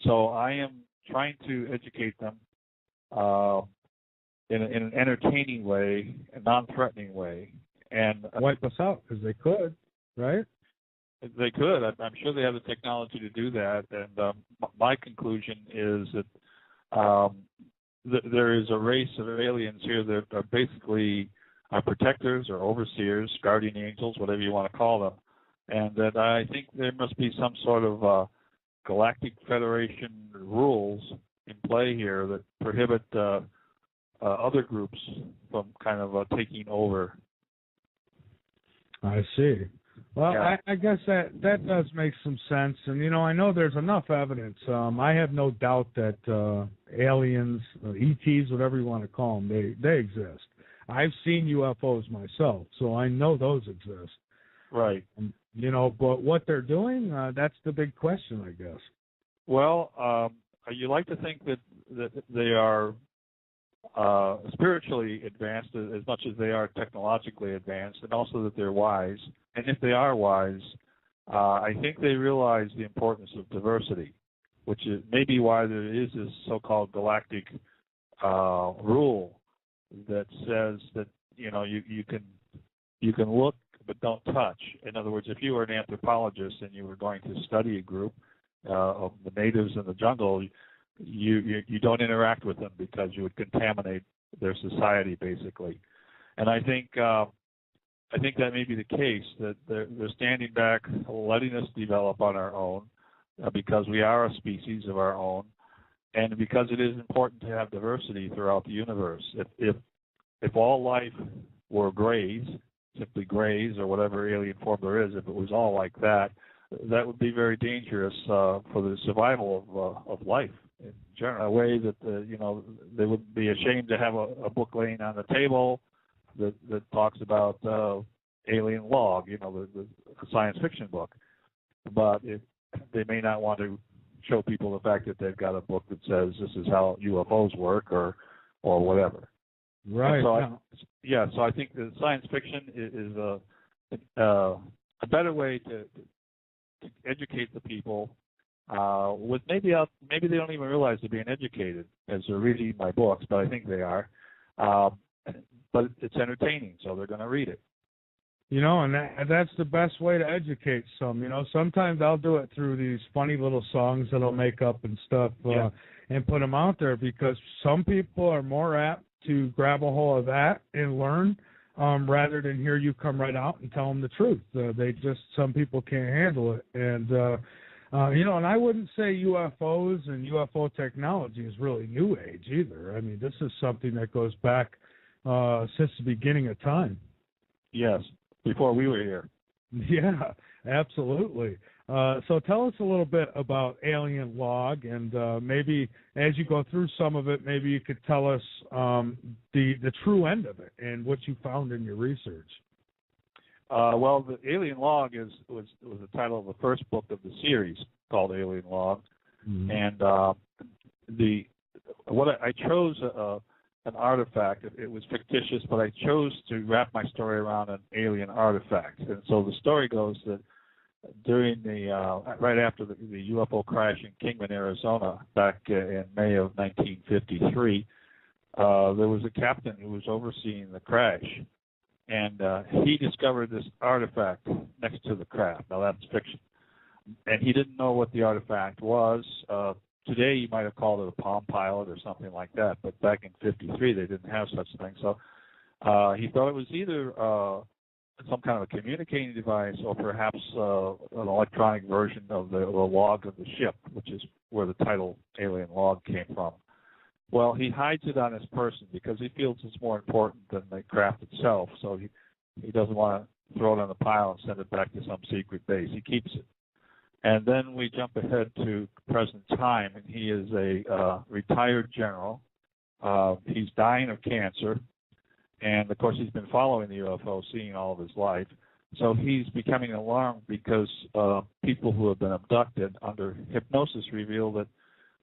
So I am trying to educate them in an entertaining way, a non-threatening way. And wipe us out, because they could, right? They could. I'm sure they have the technology to do that. And my conclusion is that there is a race of aliens here that are basically our protectors or overseers, guardian angels, whatever you want to call them, and that I think there must be some sort of galactic federation rules in play here that prohibit other groups from kind of taking over. I see. Well, yeah. I guess that does make some sense. And, I know there's enough evidence. I have no doubt that aliens, ETs, whatever you want to call them, they exist. I've seen UFOs myself, so I know those exist. Right. But what they're doing, that's the big question, I guess. Well, you like to think that they are spiritually advanced as much as they are technologically advanced, and also that they're wise. And if they are wise, I think they realize the importance of diversity, which is maybe why there is this so-called galactic rule that says that you can look but don't touch. In other words, if you were an anthropologist and you were going to study a group of the natives in the jungle, you don't interact with them because you would contaminate their society, basically. And I think that may be the case, that they're standing back, letting us develop on our own, because we are a species of our own, and because it is important to have diversity throughout the universe. If all life were grays, simply grays or whatever alien form there is, if it was all like that, that would be very dangerous for the survival of life in general. A way that they would be ashamed to have a book laying on the table that talks about alien log, the science fiction book. But they may not want to show people the fact that they've got a book that says this is how UFOs work or whatever. Right. So I think that science fiction is a better way to educate the people. With maybe they don't even realize they're being educated as they're reading my books, but I think they are. But it's entertaining, so they're going to read it. And that's the best way to educate some. Sometimes I'll do it through these funny little songs that I'll make up and stuff, and put them out there, because some people are more apt to grab a hold of that and learn, rather than hear you come right out and tell them the truth. Some people can't handle it. And, and I wouldn't say UFOs and UFO technology is really new age either. I mean, this is something that goes back since the beginning of time. Yes, before we were here. Yeah, absolutely. So tell us a little bit about Alien Log, and maybe as you go through some of it, maybe you could tell us the true end of it and what you found in your research. Well, the Alien Log was the title of the first book of the series called Alien Log, and I chose an artifact. It was fictitious, but I chose to wrap my story around an alien artifact. And so the story goes that during right after the UFO crash in Kingman, Arizona, back in May of 1953, there was a captain who was overseeing the crash, and he discovered this artifact next to the craft. Now that's fiction, and he didn't know what the artifact was. Today you might have called it a Palm Pilot or something like that, but back in '53 they didn't have such a thing. So he thought it was either some kind of a communicating device, or perhaps an electronic version of the log of the ship, which is where the title Alien Log came from. Well, he hides it on his person because he feels it's more important than the craft itself, so he doesn't want to throw it on the pile and send it back to some secret base. He keeps it. And then we jump ahead to present time, and he is a retired general. He's dying of cancer, and of course he's been following the UFO, seeing all of his life. So he's becoming alarmed because people who have been abducted under hypnosis reveal that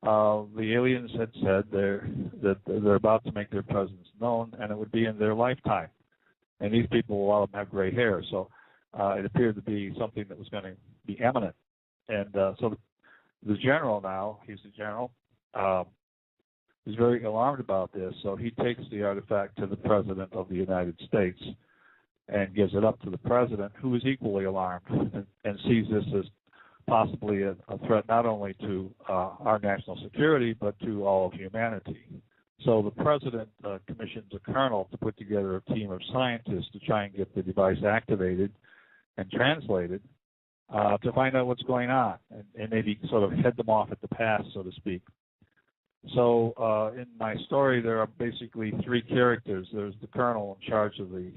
the aliens had said that they're about to make their presence known, and it would be in their lifetime. And these people, a lot of them have gray hair, so it appeared to be something that was going to be imminent. And so the general now, he's the general, is very alarmed about this, so he takes the artifact to the President of the United States and gives it up to the President, who is equally alarmed and sees this as possibly a threat not only to our national security, but to all of humanity. So the President commissions a colonel to put together a team of scientists to try and get the device activated and translated, to find out what's going on and maybe sort of head them off at the pass, so to speak. So in my story, there are basically three characters. There's the colonel in charge of the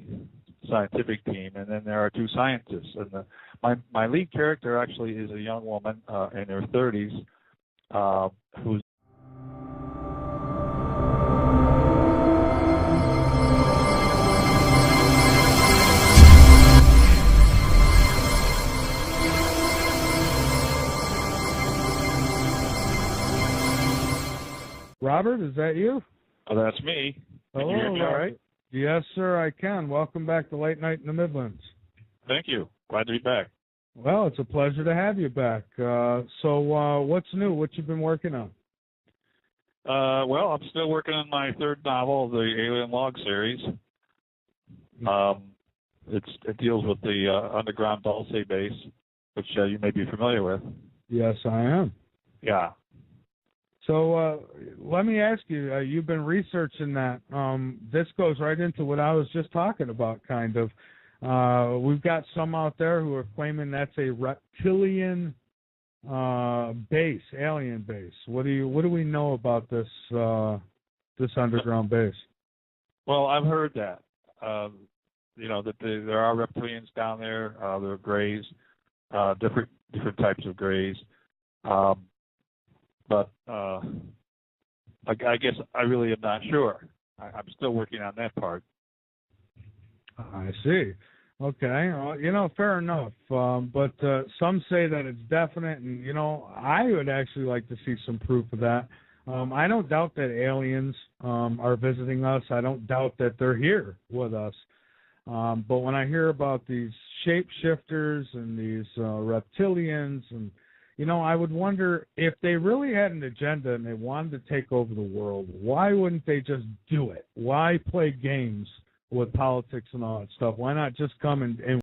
scientific team, and then there are two scientists. And my lead character actually is a young woman in her 30s who's Robert, is that you? Oh, that's me. Can you hear me all right? Yes, sir, I can. Welcome back to Late Night in the Midlands. Thank you. Glad to be back. Well, it's a pleasure to have you back. So what's new? What you been working on? Well, I'm still working on my third novel, the Alien Log series. It deals with the underground Dulce base, which you may be familiar with. Yes, I am. Yeah. So let me ask you, you've been researching that. This goes right into what I was just talking about, kind of. We've got some out there who are claiming that's a reptilian base, alien base. What do we know about this underground base? Well, I've heard that. That there are reptilians down there. There are grays, different types of grays. But I guess I really am not sure. I'm still working on that part. I see. Okay. Well, fair enough. But some say that it's definite, and, I would actually like to see some proof of that. I don't doubt that aliens are visiting us. I don't doubt that they're here with us. But when I hear about these shapeshifters and these reptilians and I would wonder if they really had an agenda and they wanted to take over the world, why wouldn't they just do it? Why play games with politics and all that stuff? Why not just come and